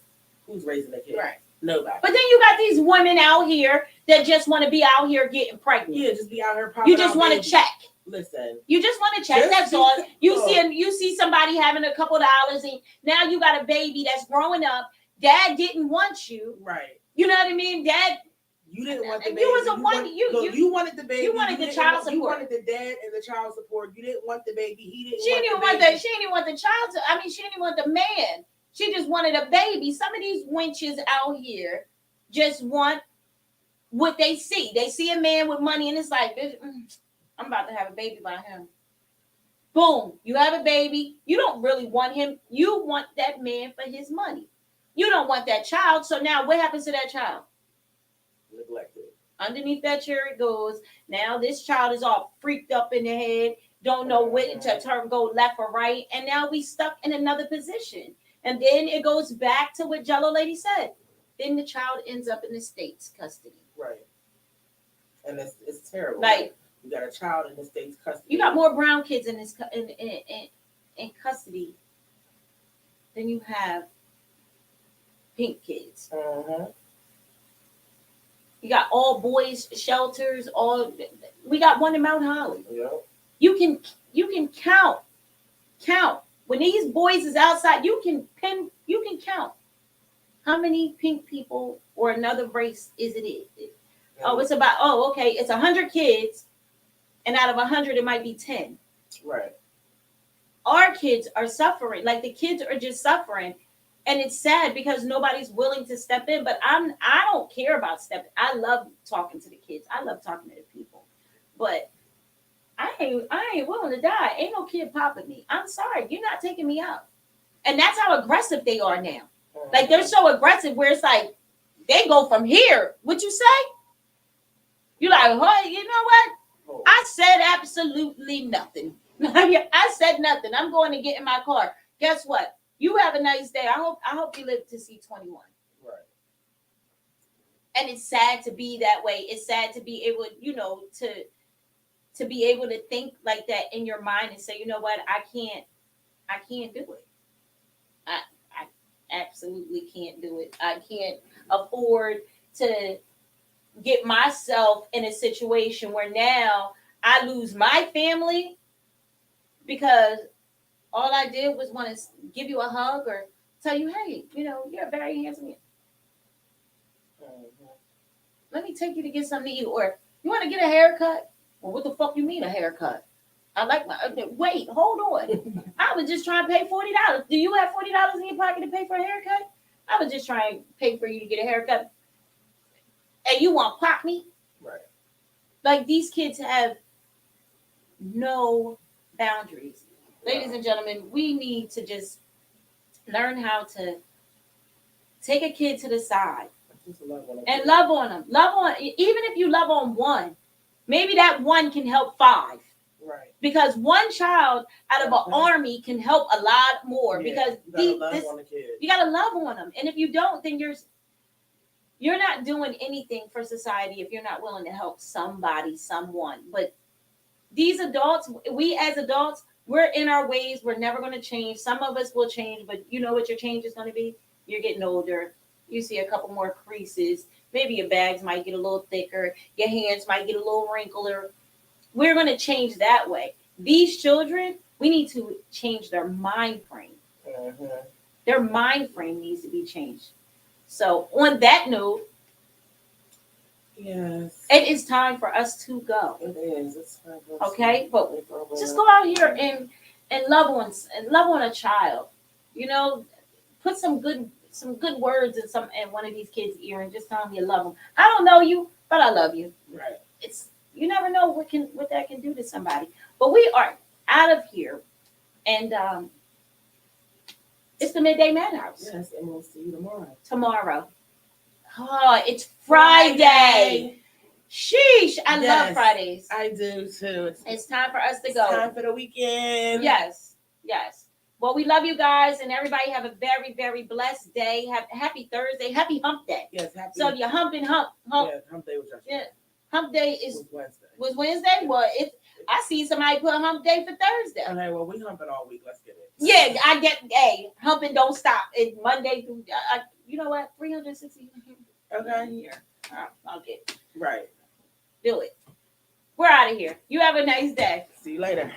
who's raising the kid? Right. Nobody. But then you got these women out here that just want to be out here getting pregnant. Yeah, just be out here. You just want to check. Listen. You just want to check. That's all. You see somebody having a couple dollars, and now you got a baby that's growing up. Dad didn't want you. Right. You know what I mean? Dad. You didn't want the baby. You was a one. You wanted the baby. You wanted the child support. You wanted the dad and the child support. You didn't want the baby. He didn't. She didn't want the. She didn't want the child. She didn't want the man. She just wanted a baby. Some of these wenches out here just want what they see. They see a man with money, and it's like, I'm about to have a baby by him. Boom! You have a baby. You don't really want him. You want that man for his money. You don't want that child. So now, what happens to that child? Neglected. Underneath that chair it goes. Now this child is all freaked up in the head, don't know when to turn, go left or right, and now we stuck in another position. And then it goes back to what Jellolady said. Then the child ends up in the state's custody. Right. And it's terrible. Like you got a child in the state's custody. You got more brown kids in this in custody than you have pink kids. Uh-huh. We got all boys shelters. We got one in Mount Holly. Yeah. You can count when these boys is outside. You can count how many pink people or another race is it. Oh, it's about, okay, it's 100 kids, and out of 100, it might be 10. Right. Our kids are suffering. Like, the kids are just suffering, and it's sad because nobody's willing to step in. But I don't care about stepping. I love talking to the kids. I love talking to the people, but I ain't willing to die. Ain't no kid popping me. I'm sorry, you're not taking me out. And that's how aggressive they are now. Like, they're so aggressive where it's like they go from here. What you say? You're like, oh, you know what? I said absolutely nothing. I said nothing. I'm going to get in my car. Guess what? You have a nice day. I hope you live to see 21. Right. And it's sad to be that way. It's sad to be able, to be able to think like that in your mind and say, you know what? I can't do it. I absolutely can't do it. I can't afford to get myself in a situation where now I lose my family because all I did was want to give you a hug or tell you, hey, you're very handsome. Let me take you to get something to eat. Or you want to get a haircut? Well, what the fuck you mean a haircut? I like my, wait, hold on. I was just trying to pay $40. Do you have $40 in your pocket to pay for a haircut? I was just trying to pay for you to get a haircut. And you want to pop me? Right. Like, these kids have no boundaries. Ladies and gentlemen, we need to just learn how to take a kid to the side and love on them. Even if you love on one, maybe that one can help 5. Right. Because one child out of an army can help a lot more. Because you gotta love on them. And if you don't, then you're not doing anything for society if you're not willing to help somebody, someone. But these adults, we as adults, we're in our ways. We're never going to change. Some of us will change, but you know what your change is going to be? You're getting older. You see a couple more creases. Maybe your bags might get a little thicker. Your hands might get a little wrinkler. We're going to change that way. These children, we need to change their mind frame. Mm-hmm. Their mind frame needs to be changed. So on that note, yes, it is time for us to go. It is. It's time for us okay, but just go out here and love on a child. Put some good words in one of these kids' ear and just tell them you love them. I don't know you, but I love you. Right. You never know what that can do to somebody. But we are out of here, and it's the Midday Madhouse. Yes, and we'll see you tomorrow. Oh, it's Friday. Sheesh. I love Fridays. I do too. It's time for us to go. Time for the weekend. Yes. Well, we love you guys, and everybody have a very, very blessed day. Happy Thursday. Happy Hump Day. Yes, happy. So if you're humping, hump. Yeah, Hump Day was yesterday. Yeah. Hump Day was Wednesday. Well, I see somebody put Hump Day for Thursday. Okay, well, we humping all week. Let's get it. Yeah, I get. Hey, humping don't stop. It's Monday through. You know what? 360. Okay. Here. I'll get it. Right. Do it. We're out of here. You have a nice day. See you later.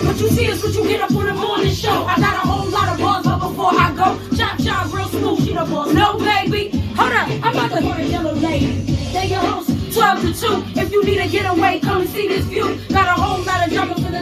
What you see is what you get up on the morning show. I got a whole lot of bars, but before I go, chop real smooth, she the boss. No, baby, hold up, I'm about to go to Jellolady. They your host, 12 to 2. If you need a getaway,